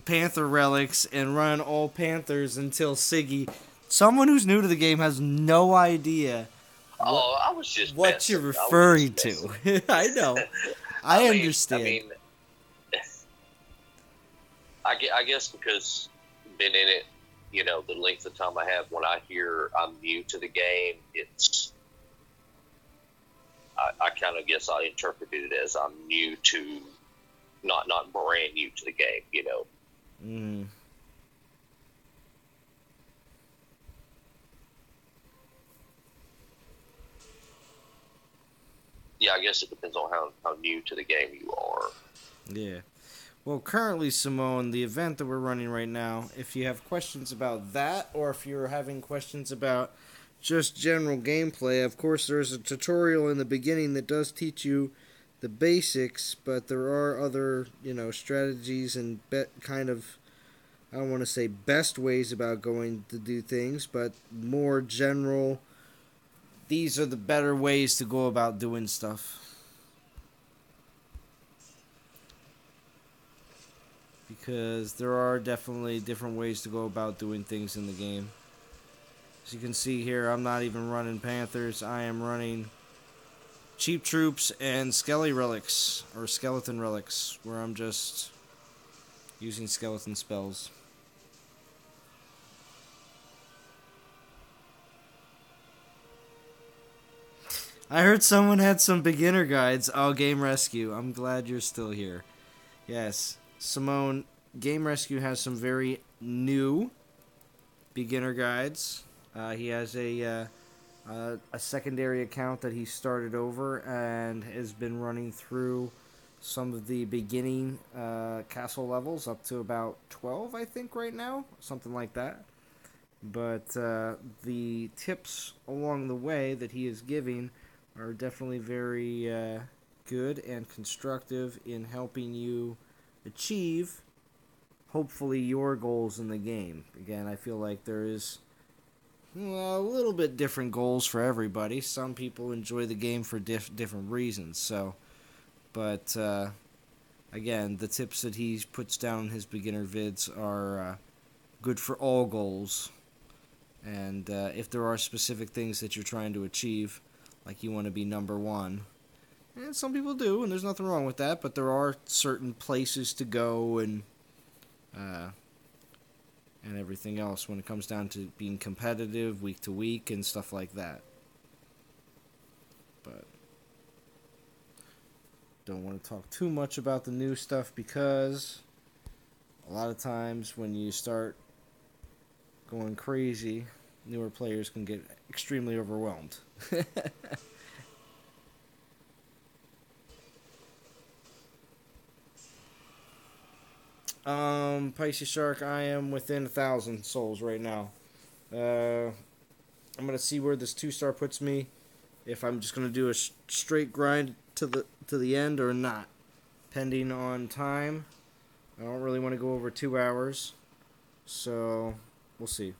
Panther relics and run all Panthers until Siggy. Someone who's new to the game has no idea I was just what messing. you're referring to. I know. I understand. I guess because been in it, the length of time I have, when I hear I'm new to the game, I kind of guess I interpreted it as I'm new to, not brand new to the game, Mm. Yeah, I guess it depends on how new to the game you are. Yeah. Well, currently, Simone, the event that we're running right now, if you have questions about that, or if you're having questions about just general gameplay, of course, there's a tutorial in the beginning that does teach you the basics, but there are other, strategies and I don't want to say best ways about going to do things, but more general, these are the better ways to go about doing stuff. Because there are definitely different ways to go about doing things in the game. As you can see here, I'm not even running Panthers. I am running Cheap Troops and Skelly Relics, or Skeleton Relics, where I'm just using skeleton spells. I heard someone had some beginner guides. Oh, Game Rescue. I'm glad you're still here. Yes. Simone, Game Rescue has some very new beginner guides. He has a secondary account that he started over and has been running through some of the beginning castle levels up to about 12, I think, right now. Something like that. But the tips along the way that he is giving are definitely very good and constructive in helping you achieve, hopefully, your goals in the game. Again, I feel like there is well, a little bit different goals for everybody. Some people enjoy the game for different reasons. So, but again, the tips that he puts down in his beginner vids are good for all goals. And if there are specific things that you're trying to achieve, like you want to be number one, and some people do, and there's nothing wrong with that, but there are certain places to go and everything else when it comes down to being competitive week to week and stuff like that. But don't want to talk too much about the new stuff because a lot of times when you start going crazy, newer players can get extremely overwhelmed. Pisces Shark, I am within 1,000 souls right now. I'm gonna see where this 2-star puts me. If I'm just gonna do a straight grind to the end or not, pending on time. I don't really want to go over 2 hours, so we'll see.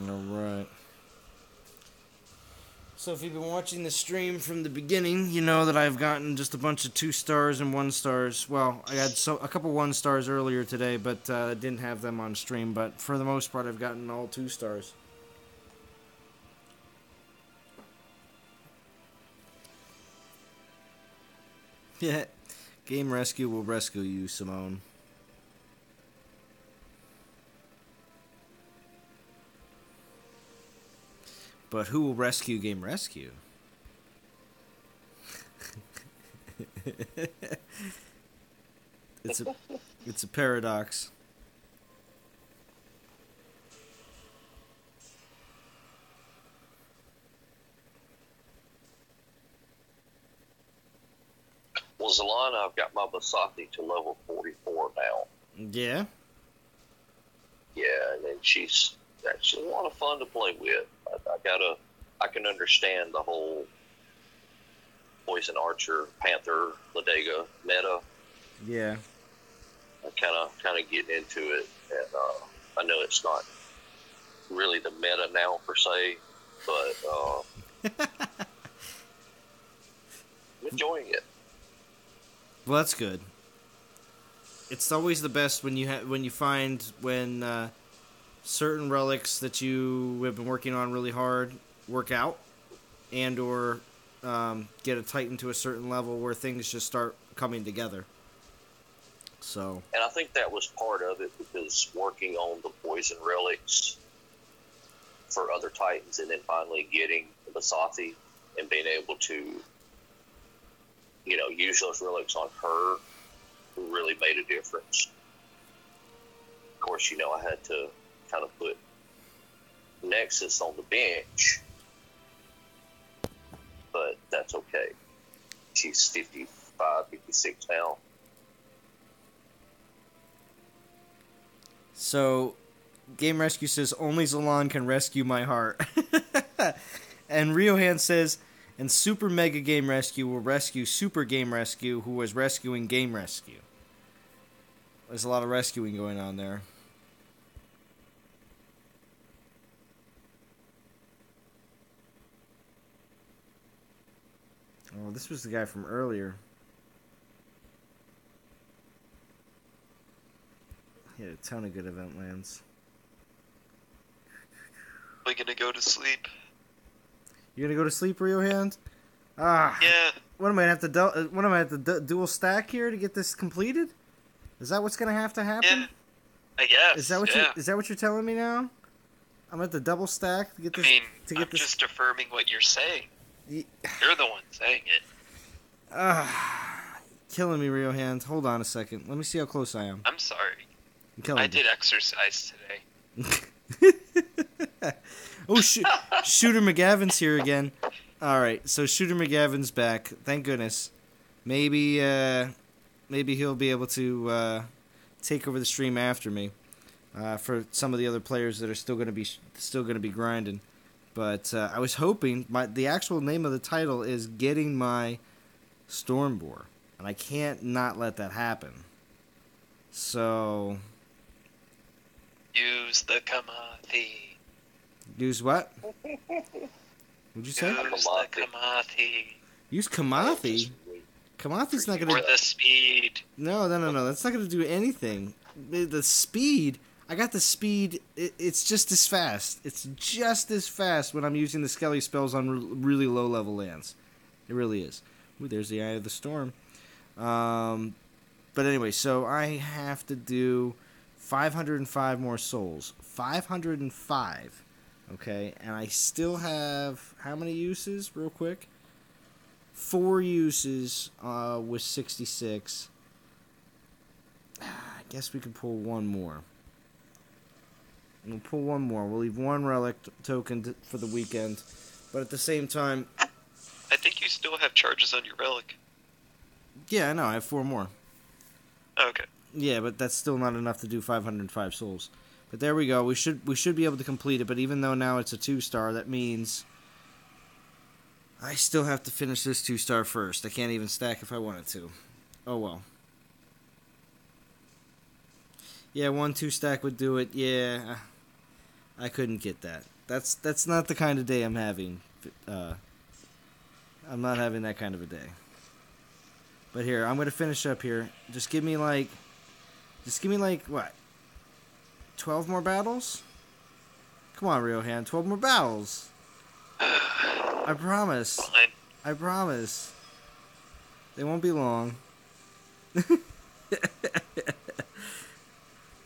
Alright. So if you've been watching the stream from the beginning, you know that I've gotten just a bunch of 2-stars and 1-stars. Well, I had a couple 1-stars earlier today, but I didn't have them on stream. But for the most part, I've gotten all 2-stars. Yeah, Game Rescue will rescue you, Simone. But who will rescue Game Rescue? It's a paradox. Well, ZALON, I've got my Basathi to level 44 now. Yeah? Yeah, and then she's actually a lot of fun to play with. I can understand the whole Poison Archer, Panther, Ladega meta. Yeah. I'm kind of getting into it, and I know it's not really the meta now per se, but I'm enjoying it. Well, that's good. It's always the best when you find certain relics that you have been working on really hard work out, and or get a Titan to a certain level where things just start coming together. So. And I think that was part of it, because working on the poison relics for other Titans and then finally getting the Basathi and being able to, use those relics on her really made a difference. Of course, I had to kind of put Nexus on the bench, but that's okay. She's 55, 56 now. So, Game Rescue says, only ZALON can rescue my heart. And Riohan says, and Super Mega Game Rescue will rescue Super Game Rescue, who was rescuing Game Rescue. There's a lot of rescuing going on there. Oh, this was the guy from earlier. He had a ton of good event lands. Am I gonna go to sleep? You gonna go to sleep, Riohan? Ah. Yeah. What am I have to dual stack here to get this completed? Is that what's gonna have to happen? Yeah. I guess. Is that what you're telling me now? I'm at the double stack to get this. I'm just affirming what you're saying. You're the one saying it. Killing me, Rio Hand. Hold on a second. Let me see how close I am. I'm sorry. I'm killing I me. did exercise today. Oh, Shooter McGavin's here again. All right, so Shooter McGavin's back. Thank goodness. Maybe he'll be able to take over the stream after me. For some of the other players that are still going to be grinding. But I was hoping the actual name of the title is Getting My Stormboar, and I can't not let that happen. So Use the Kamathi. use what? What'd you say? Use the Kamathi. Use Kamathi. Kamathi's not going Or to. the speed. No. That's not going to do anything. The speed. I got the speed. It's just as fast. It's just as fast when I'm using the Skelly spells on really low level lands. It really is. Ooh, there's the Eye of the Storm. But anyway, so I have to do 505 more souls. 505. Okay, and I still have how many uses? Real quick. 4 uses with 66. I guess we could pull one more. We'll pull one more. We'll leave one relic token for the weekend. But at the same time... I think you still have charges on your relic. Yeah, I know. I have 4 more. Okay. Yeah, but that's still not enough to do 505 souls. But there we go. We should be able to complete it. But even though now it's a 2-star, that means I still have to finish this 2-star first. I can't even stack if I wanted to. Oh well. Yeah, 1 2-stack would do it. Yeah, I couldn't get that. That's not the kind of day I'm having. I'm not having that kind of a day. But here, I'm gonna finish up here. Just give me like what? 12 more battles? Come on, Rio Hand, 12 more battles. I promise. Fine. I promise. They won't be long.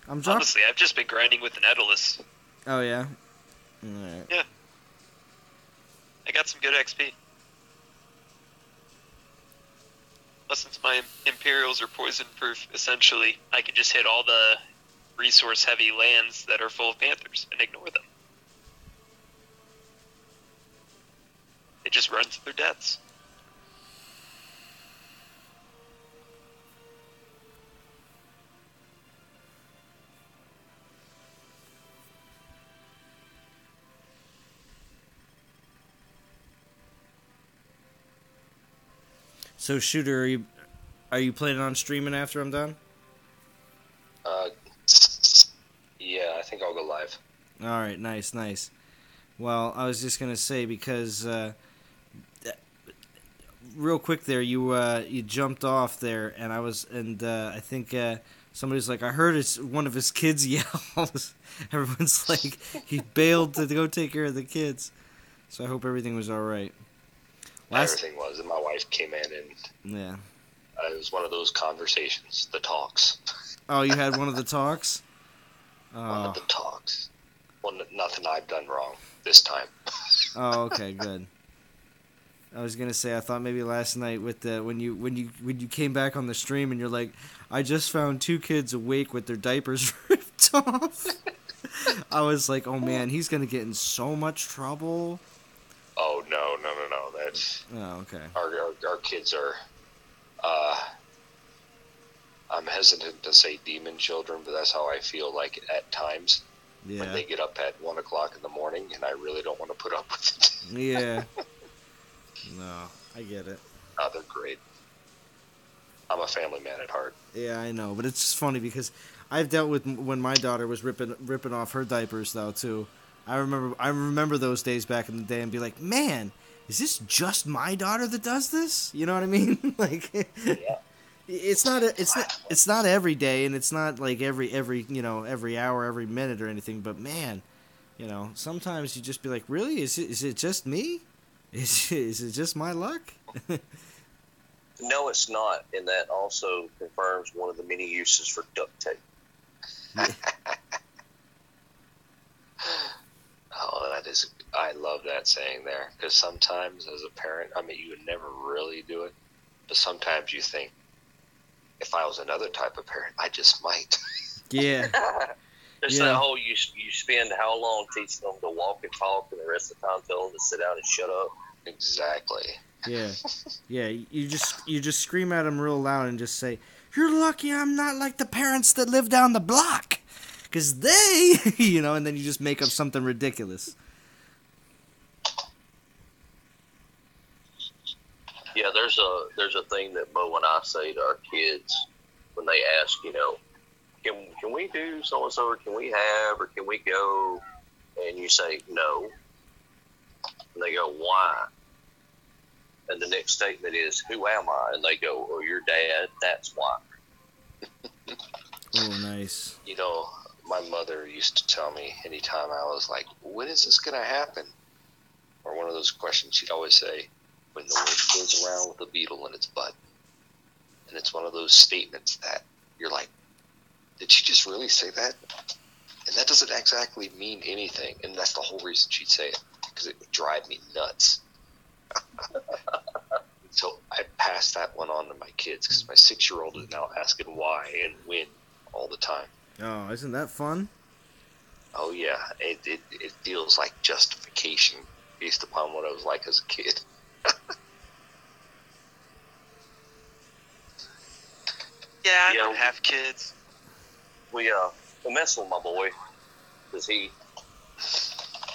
Honestly, I've just been grinding with an Edalus. Oh, yeah? Alright. Yeah. I got some good XP. Plus, since my Imperials are poison-proof, essentially, I can just hit all the resource-heavy lands that are full of Panthers and ignore them. It just runs to their deaths. So, Shooter, are you planning on streaming after I'm done? Yeah, I think I'll go live. All right, nice. Well, I was just gonna say because real quick there, you jumped off there, and I think somebody's like, I heard one of his kids yells. Everyone's like, he bailed to go take care of the kids. So I hope everything was all right. Everything was, and my wife came in, and yeah, it was one of those conversations, the talks. Oh, you had one of the talks? One of the talks. Well, nothing I've done wrong this time. Oh, okay, good. I was gonna say, I thought maybe last night with when you came back on the stream and you're like, I just found 2 kids awake with their diapers ripped off. I was like, oh man, he's gonna get in so much trouble. Oh no! That's okay. Our kids are. I'm hesitant to say demon children, but that's how I feel like at times. Yeah. When they get up at 1 o'clock in the morning, and I really don't want to put up with it. Yeah. No, I get it. Oh, they're great. I'm a family man at heart. Yeah, I know, but it's just funny because I've dealt with when my daughter was ripping off her diapers though too. I remember those days back in the day and be like, man, is this just my daughter that does this? You know what I mean? Like, yeah. It's not every day, and it's not like every hour, every minute or anything. But man, sometimes you just be like, really? Is it just me? Is it just my luck? No, it's not, and that also confirms one of the many uses for duct tape. Yeah. Oh, I love that saying there, because sometimes as a parent, I mean, you would never really do it, but sometimes you think, if I was another type of parent, I just might. Yeah. There's that whole you spend how long teaching them to walk and talk, and the rest of the time tell them to sit down and shut up. Exactly. Yeah. Yeah, you just scream at them real loud and just say, "You're lucky I'm not like the parents that live down the block." Because they, and then you just make up something ridiculous. Yeah, there's a thing that Bo and I say to our kids when they ask, can we do so and so, or can we have, or can we go? And you say no, and they go, why? And the next statement is, who am I? And they go, oh, your dad. That's why. Oh, nice. My mother used to tell me anytime I was like, when is this going to happen? Or one of those questions, she'd always say, when the wind goes around with a beetle in its butt. And it's one of those statements that you're like, did she just really say that? And that doesn't exactly mean anything. And that's the whole reason she'd say it, because it would drive me nuts. So I passed that one on to my kids, because my 6-year-old is now asking why and when all the time. Oh, isn't that fun? Oh, yeah. It feels like justification based upon what I was like as a kid. Yeah, I don't have kids. We mess with my boy because he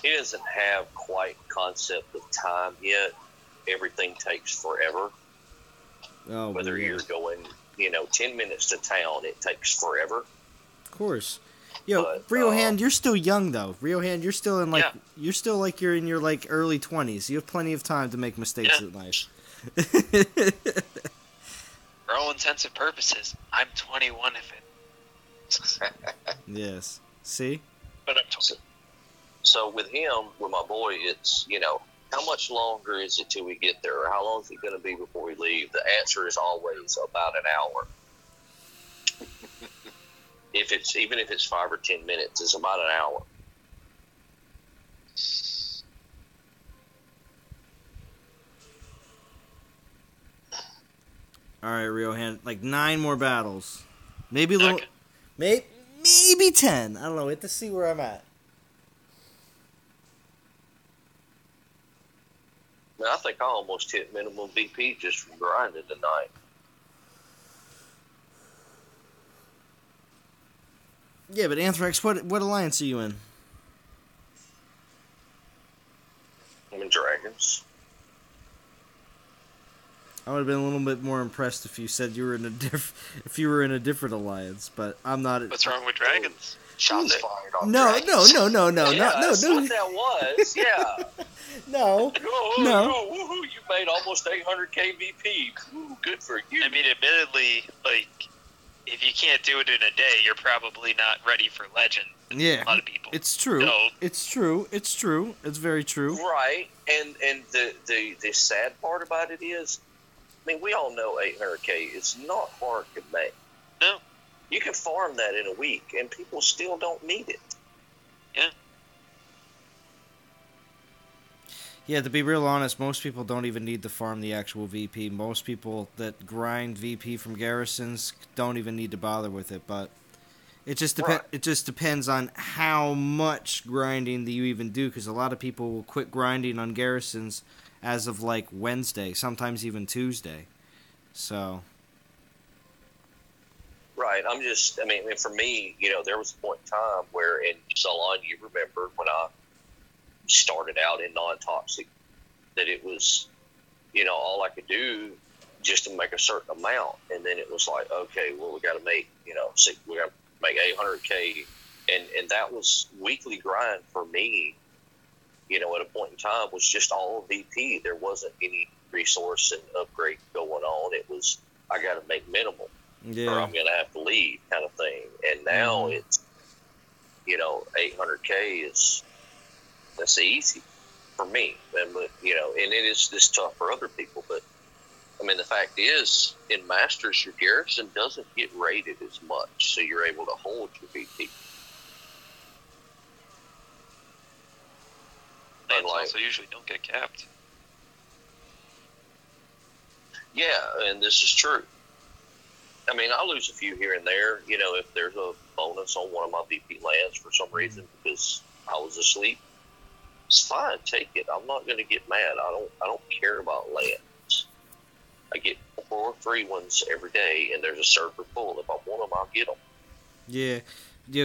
doesn't have quite concept of time yet. Everything takes forever. Oh, whether you're going 10 minutes to town, it takes forever. Of course. Rio Hand, you're still young though. Rio Hand, you're still in you're in your early 20s. You have plenty of time to make mistakes in life. For all intents and purposes, I'm 21 of it. Yes. See? But I'm 20. So with my boy, it's, how much longer is it till we get there? Or how long is it going to be before we leave? The answer is always about an hour. Even if it's 5 or 10 minutes, it's about an hour. All right, Rio Hand, 9 more battles, maybe a little, maybe 10. I don't know. We have to see where I'm at. Man, I think I almost hit minimum BP just from grinding tonight. Yeah, but Anthrax, what alliance are you in? I'm in Dragons. I would have been a little bit more impressed if you said you were in a different alliance, but I'm not. What's wrong with Dragons? Shots fired on No. Yeah, that's what that was. Yeah. No. Woohoo! You made almost 800 KVP. Ooh, good for you. I mean, admittedly, if you can't do it in a day, you're probably not ready for Legend. Yeah, a lot of people. It's true. So, it's true. It's very true. Right, and the sad part about it is, I mean, we all know 800K is not hard to make. No. You can farm that in a week, and people still don't need it. Yeah. Yeah, to be real honest, most people don't even need to farm the actual VP. Most people that grind VP from garrisons don't even need to bother with it, but it just It just depends on how much grinding that you even do, because a lot of people will quit grinding on garrisons as of Wednesday, sometimes even Tuesday. So. Right. For me, there was a point in time where in ZALON, you remember when I started out in non-toxic, that it was, all I could do just to make a certain amount. And then it was like, okay, well, we got to make, we got to make 800K. And that was weekly grind for me, at a point in time, was just all VP. There wasn't any resource and upgrade going on. It was, I got to make minimal. Yeah. Or I'm going to have to leave, kind of thing. And now it's, 800K that's easy for me. And it is this tough for other people. But I mean, the fact is, in Masters, your garrison doesn't get rated as much, so you're able to hold your VP. mods like- also usually don't get capped. Yeah, and this is true. I mean, I lose a few here and there, you know, if there's a bonus on one of my VP lands for some reason because I was asleep. It's fine, take it. I'm not going to get mad. I don't care about lands. I get 4 free ones every day, and there's a server full. If I want them, I'll get them. Yeah.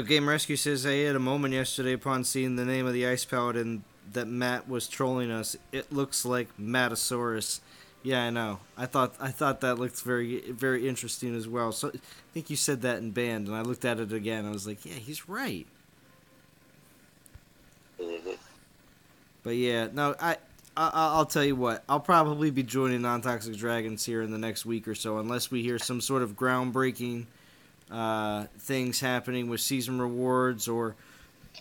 Game Rescue says, I had a moment yesterday upon seeing the name of the Ice Paladin that Matt was trolling us. It looks like Matasaurus. Yeah, I know. I thought that looked very, very interesting as well. So I think you said that in band, and I looked at it again. I was like, yeah, he's right. Mm-hmm. But yeah, no, I'll tell you what. I'll probably be joining Non-Toxic Dragons here in the next week or so, unless we hear some sort of groundbreaking things happening with season rewards or,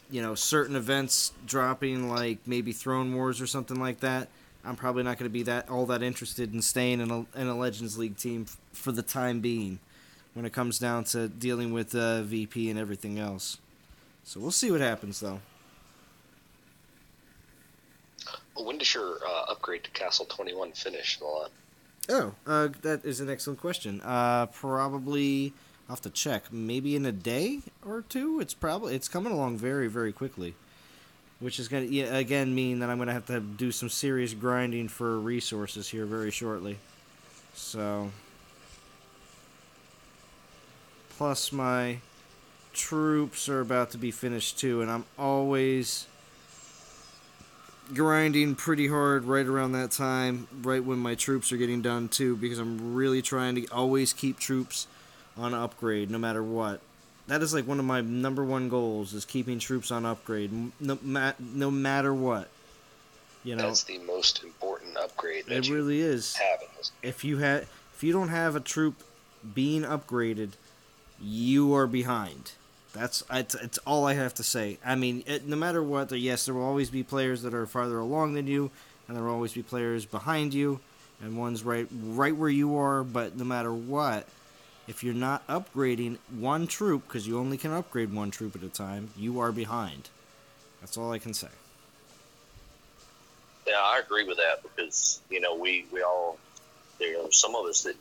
you know, certain events dropping, like maybe Throne Wars or something like that. I'm probably not going to be all that interested in staying in a Legends League team for the time being when it comes down to dealing with VP and everything else. So we'll see what happens, though. Well, when does your upgrade to Castle 21 finish, Zalon? Oh, that is an excellent question. Probably, I'll have to check. Maybe in a day or two. It's coming along very, very quickly. Which is going to, again, mean that I'm going to have to do some serious grinding for resources here very shortly. So, plus my troops are about to be finished too, and I'm always grinding pretty hard right around that time, right when my troops are getting done too, because I'm really trying to always keep troops on upgrade no matter what. That is like one of my number one goals, is keeping troops on upgrade, no matter what. You know, That's the most important upgrade that it you really is. have in this game. If you don't have a troop being upgraded, you are behind. It's all I have to say. I mean, no matter what, yes, there will always be players that are farther along than you, and there will always be players behind you, and one's right where you are. But no matter what, if you're not upgrading one troop, because you only can upgrade one troop at a time, you are behind. That's all I can say. Yeah, I agree with that because, you know, we all, you know, some of us that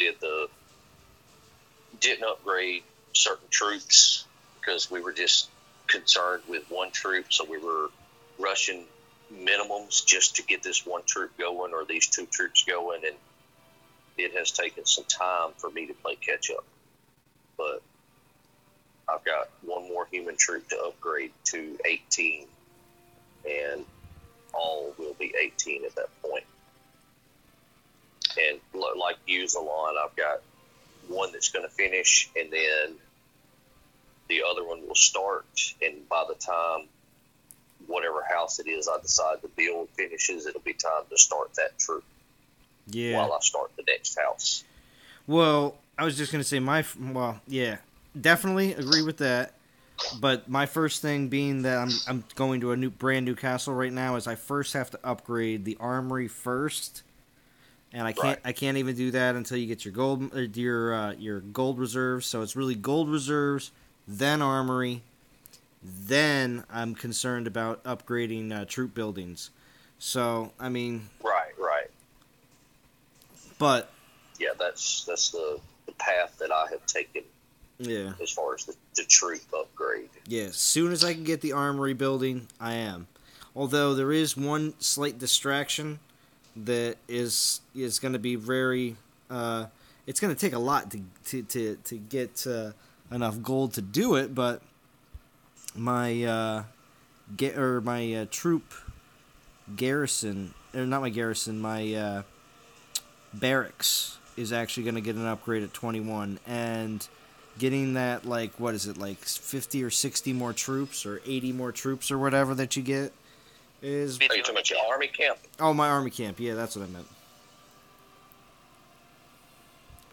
didn't upgrade certain troops because we were just concerned with one troop, so we were rushing minimums just to get this one troop going or these 2 troops going, and it has taken some time for me to play catch up. But I've got one more human troop to upgrade to 18, and all will be 18 at that point. And like you, Zalon, I've got one that's going to finish, and then the other one will start, and by the time whatever house it is I decide to build finishes, it'll be time to start that troop while I start the next house. Well, I was just going to say definitely agree with that. But my first thing being that I'm going to a brand new castle right now is I first have to upgrade the armory first, and I can't even do that until you get your gold reserves. So it's really gold reserves, then armory, then I'm concerned about upgrading troop buildings. So I mean, right. But yeah, that's the path that I have taken. Yeah. As far as the troop upgrade. Yeah, as soon as I can get the armory building, I am. Although there is one slight distraction that is going to be very. It's going to take a lot to get enough gold to do it, but my troop garrison, or not my garrison, my barracks is actually going to get an upgrade at 21, and getting that, like, what is it, like 50 or 60 more troops or 80 more troops or whatever that you get is... Are you talking about your army camp? Oh, my army camp. Yeah, that's what I meant.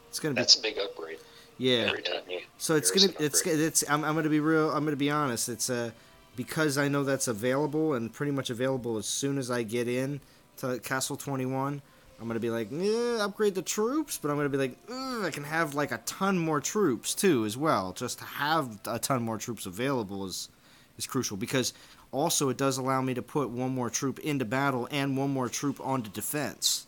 It's gonna be... That's a big upgrade. Yeah. Every time you so it's gonna... I'm gonna be real... I'm gonna be honest. It's because I know that's available and pretty much available as soon as I get in to Castle 21... I'm going to be like, upgrade the troops, but I'm going to be like, I can have like a ton more troops too as well. Just to have a ton more troops available is crucial, because also it does allow me to put one more troop into battle and one more troop onto defense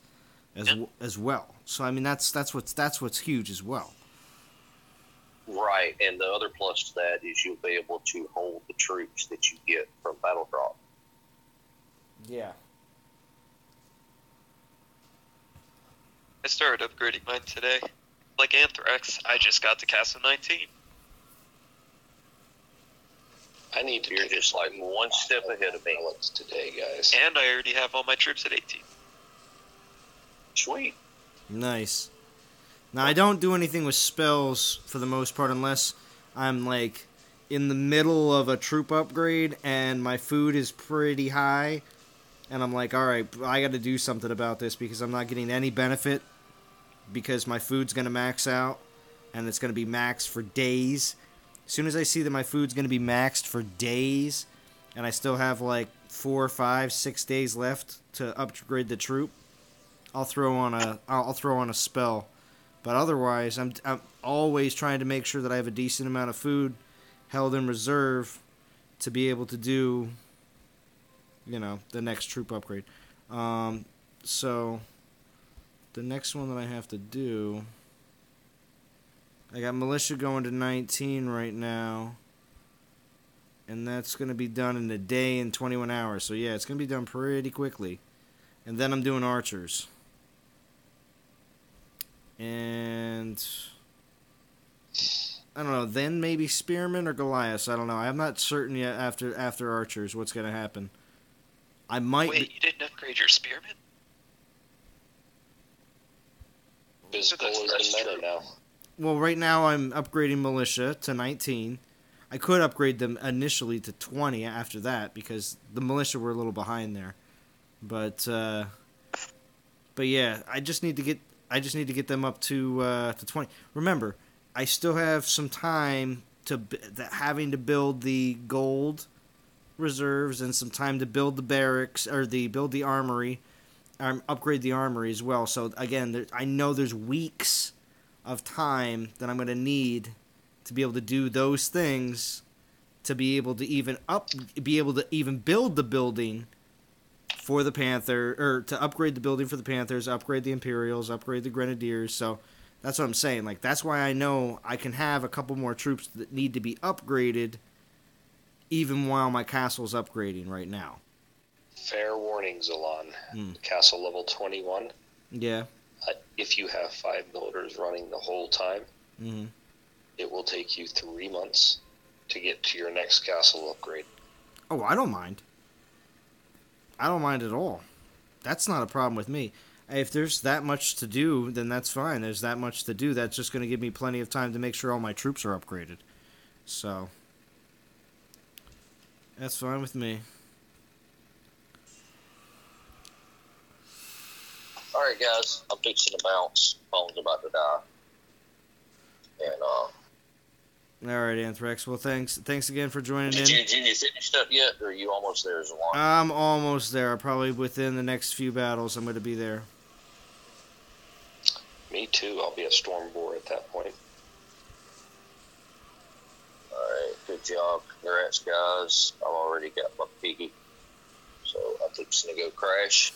as well. So I mean that's what's huge as well. Right, and the other plus to that is you'll be able to hold the troops that you get from battle drop. Yeah. I started upgrading mine today. Like Anthrax, I just got to Castle 19. I need to. You're just like one step ahead of me. What's today, guys? And I already have all my troops at 18. Sweet. Nice. Now, I don't do anything with spells for the most part unless I'm, like, in the middle of a troop upgrade and my food is pretty high. And I'm like, alright, I gotta do something about this because I'm not getting any benefit because my food's gonna max out and it's gonna be maxed for days. As soon as I see that my food's gonna be maxed for days and I still have, like, 4, 5, 6 days left to upgrade the troop, I'll throw on a spell. But otherwise, I'm always trying to make sure that I have a decent amount of food held in reserve to be able to do, you know, the next troop upgrade. So the next one that I have to do, I got militia going to 19 right now, and that's going to be done in a day and 21 hours. So yeah, it's going to be done pretty quickly. And then I'm doing archers. And I don't know, then maybe Spearman or Goliath. I don't know. I'm not certain yet after Archers what's going to happen. I might... Wait, you didn't upgrade your Spearman? Physical is the meta now. Well, right now I'm upgrading Militia to 19. I could upgrade them initially to 20 after that because the Militia were a little behind there. But yeah, I just need to get them up to 20. Remember, I still have some time to having to build the gold reserves and some time to build the barracks or build the armory, upgrade the armory as well. So again, I know there's weeks of time that I'm going to need to be able to do those things to be able to even build the building for the Panther, or to upgrade the building for the Panthers, upgrade the Imperials, upgrade the Grenadiers. So that's what I'm saying. Like, that's why I know I can have a couple more troops that need to be upgraded even while my castle's upgrading right now. Fair warning, ZALON. Castle level 21. Yeah. If you have 5 builders running the whole time, it will take you 3 months to get to your next castle upgrade. Oh, I don't mind. I don't mind at all. That's not a problem with me. If there's that much to do, then that's fine. There's that much to do. That's just going to give me plenty of time to make sure all my troops are upgraded. So, that's fine with me. Alright, guys. I'm fixing to bounce. Phone's about to die. And, Alright, Anthrax. Well, thanks again for joining in. Did you finish up yet, or are you almost there as well? I'm almost there. Probably within the next few battles, I'm going to be there. Me too. I'll be a Stormboar at that point. Alright, good job. Congrats, guys. I've already got my piggy. So I'm fixing to go crash.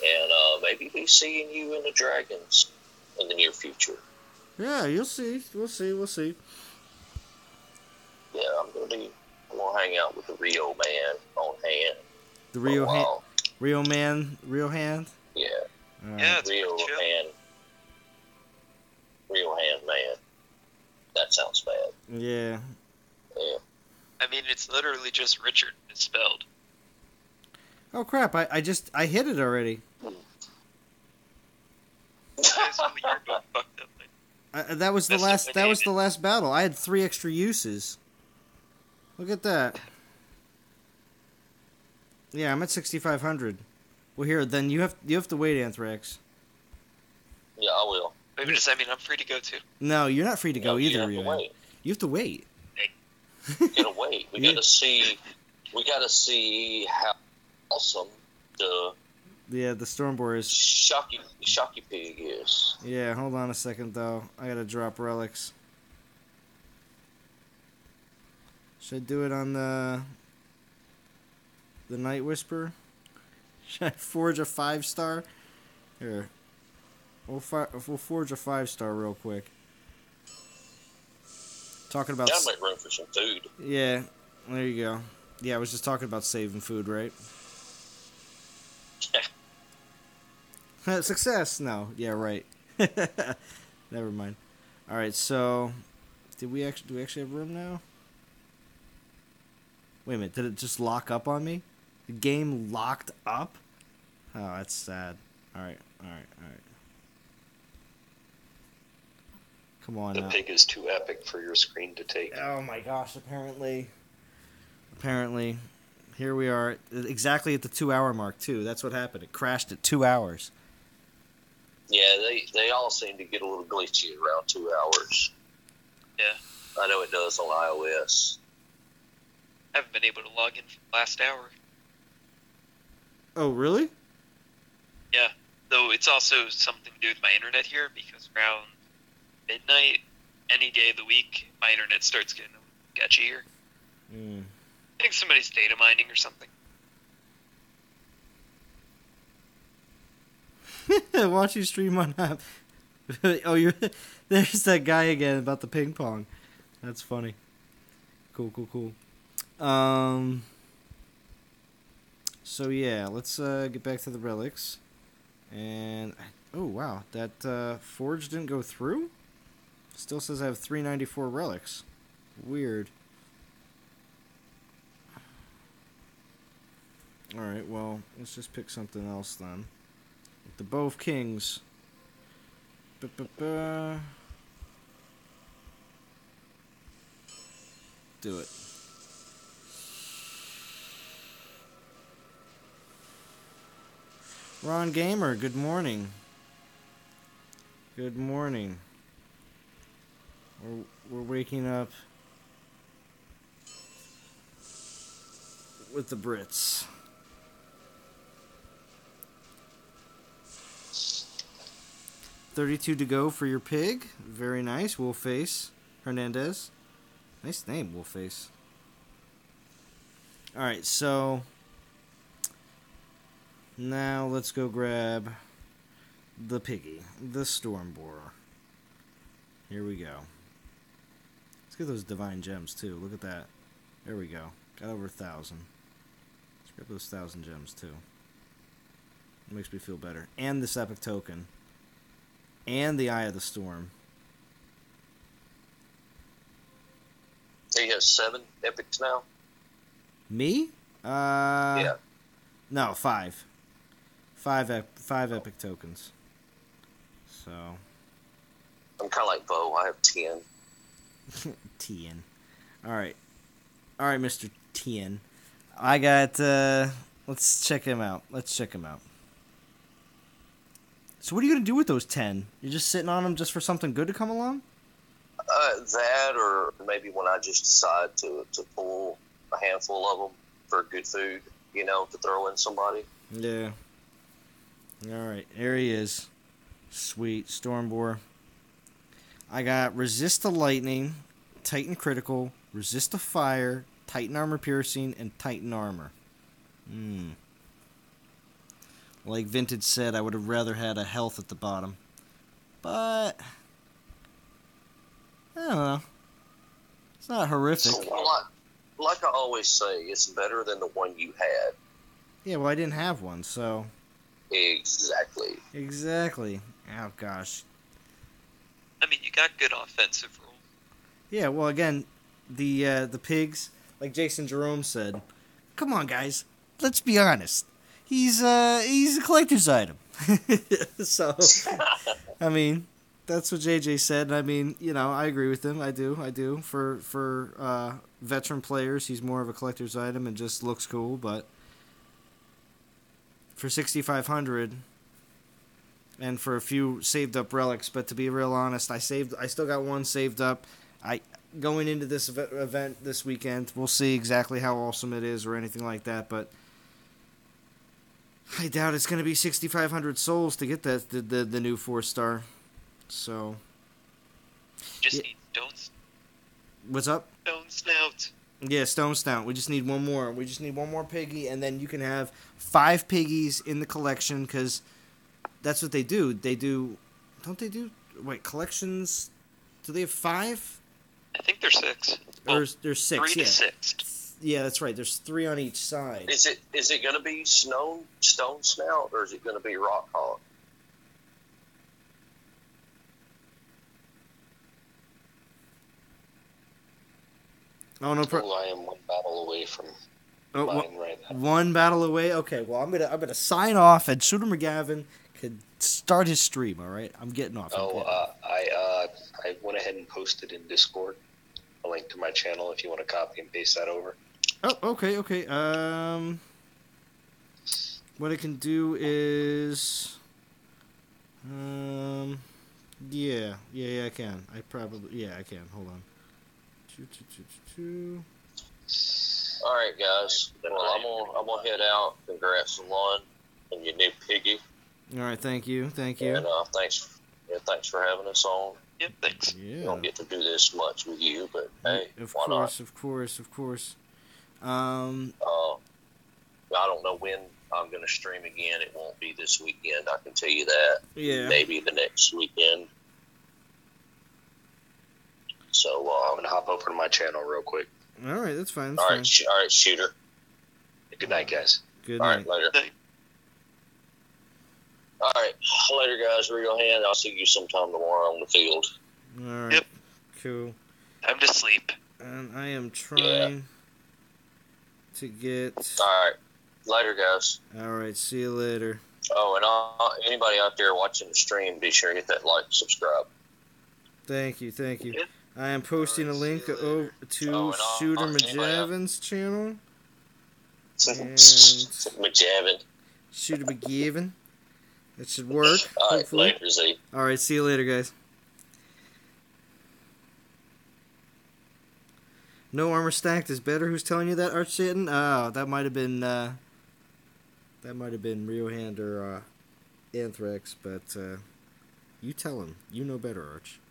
And maybe be seeing you in the Dragons in the near future. Yeah, you'll see. We'll see. Yeah, I'm gonna hang out with the Rio man on hand. The Rio hand? Rio hand? Yeah. Yeah, it's Rio pretty chill. hand man. That sounds bad. Yeah. Yeah. I mean, it's literally just Richard misspelled. Oh crap! I hit it already. You're both fucked up. That was the last battle. I had 3 extra uses. Look at that. Yeah, I'm at 6,500. Well, here, then you have to wait, Anthrax. Yeah, I will. Wait, but does that mean I'm free to go too? No, you're not free to go either, You have to Rio. wait. You have to wait. You gotta wait. We gotta see how awesome the Stormboar is. Shocky Pig is. Yeah, hold on a second though. I gotta drop relics. Should I do it on the... the Night Whisperer. Should I forge a 5-star? Here. We'll forge a 5-star real quick. Talking about... Gotta make room for some food. Yeah, there you go. Yeah, I was just talking about saving food, right? Success! No. Yeah, right. Never mind. Alright, so... do we actually have room now? Wait a minute, did it just lock up on me? The game locked up? Oh, that's sad. Alright. Come on The now. pig is too epic for your screen to take. Oh my gosh, apparently. Here we are, exactly at the 2-hour mark, too. That's what happened. It crashed at 2 hours. Yeah, they all seem to get a little glitchy around 2 hours. Yeah. I know it does on iOS. I haven't been able to log in for the last hour. Oh, really? Yeah. Though it's also something to do with my internet here, because around midnight, any day of the week, my internet starts getting sketchier. I think somebody's data mining or something. Watch you stream on app. Oh, there's that guy again about the ping pong. That's funny. Cool. So yeah, let's get back to the relics. And oh wow, that forge didn't go through. Still says I have 394 relics. Weird. All right, well, let's just pick something else then. The Bow of Kings. Do it. Ron Gamer, good morning. Good morning. We're waking up with the Brits. $32 to go for your pig. Very nice. Wolfface Hernandez. Nice name, Wolfface. Alright, so now let's go grab the piggy, the Stormboar. Here we go. Let's get those divine gems too. Look at that. There we go. Got over 1,000. Let's grab those 1,000 gems too. It makes me feel better. And this epic token. And the Eye of the Storm. So you have 7 epics now? Me? Yeah. No, 5. 5 epic tokens. So. I'm kind of like Bo. I have 10. Tien. Alright, Mr. Tien. I got, let's check him out. So what are you going to do with those 10? You're just sitting on them just for something good to come along? That, or maybe when I just decide to pull a handful of them for good food, to throw in somebody. Yeah. Alright, there he is. Sweet, Stormboar. I got Resist the Lightning, Titan Critical, Resist the Fire, Titan Armor Piercing, and Titan Armor. Like Vintage said, I would have rather had a health at the bottom. But I don't know. It's not horrific. So, like I always say, it's better than the one you had. Yeah, well, I didn't have one, so. Exactly. Oh, gosh. I mean, you got good offensive roll. Yeah, well, again, the pigs, like Jason Jerome said, come on, guys, let's be honest. He's a collector's item. So, I mean, that's what JJ said. I mean, I agree with him. I do. For veteran players, he's more of a collector's item and just looks cool. But for 6,500, and for a few saved up relics. But to be real honest, I still got one saved up. Going into this event this weekend, we'll see exactly how awesome it is or anything like that. But I doubt it's going to be 6,500 souls to get the new 4-star. So Just need Don't. What's up? Don't Snout. Yeah, Stone Snout. We just need one more. We just need one more piggy, and then you can have 5 piggies in the collection, because that's what they do. They do... Don't they do... Wait, collections... Do they have 5? I think there's 6. Or there's 6, 3 yeah. to 6. Yeah, that's right. There's 3 on each side. Is it going to be Stone Snout, or is it going to be Rock Hog? Oh, no Oh, I am one battle away from mine right now. One battle away? Okay, well, I'm gonna sign off, and Shooter McGavin could start his stream, all right? I'm getting off. I went ahead and posted in Discord a link to my channel if you want to copy and paste that over. Oh, okay. What I can do is... Yeah, I can. I can. Hold on. All right, guys. Well, I'm gonna head out. Congrats, ZALON, and your new piggy. All right, thank you. And thanks for having us on. Yep, thanks. We Yeah. don't get to do this much with you, but hey, why not? Of course. I don't know when I'm going to stream again. It won't be this weekend, I can tell you that. Yeah. Maybe the next weekend. So I'm going to hop over to my channel real quick. All right, that's fine. all right, Shooter. Good night, guys. Good All night. right, later. Night. All right, later, guys. Real hand. I'll see you sometime tomorrow on the field. All right. Yep. Cool. Time to sleep. And I am trying to get... All right, later, guys. All right, see you later. Oh, and anybody out there watching the stream, be sure to hit that like, subscribe. Thank you. Yeah. I am posting a link over to Shooter McGavin's channel. And McJavin. Shooter McGavin. That should work. All right, Hopefully. later, Z. All right, see you later, guys. No armor stacked is better. Who's telling you that, Arch Satan? Oh, that might have been Rio Hand or Anthrax, but you tell him. You know better, Arch.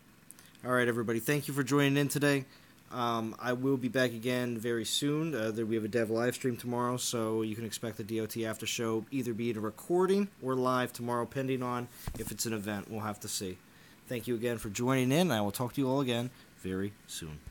All right, everybody. Thank you for joining in today. I will be back again very soon. We have a dev live stream tomorrow, so you can expect the DOT after show either be a recording or live tomorrow, pending on if it's an event. We'll have to see. Thank you again for joining in. I will talk to you all again very soon.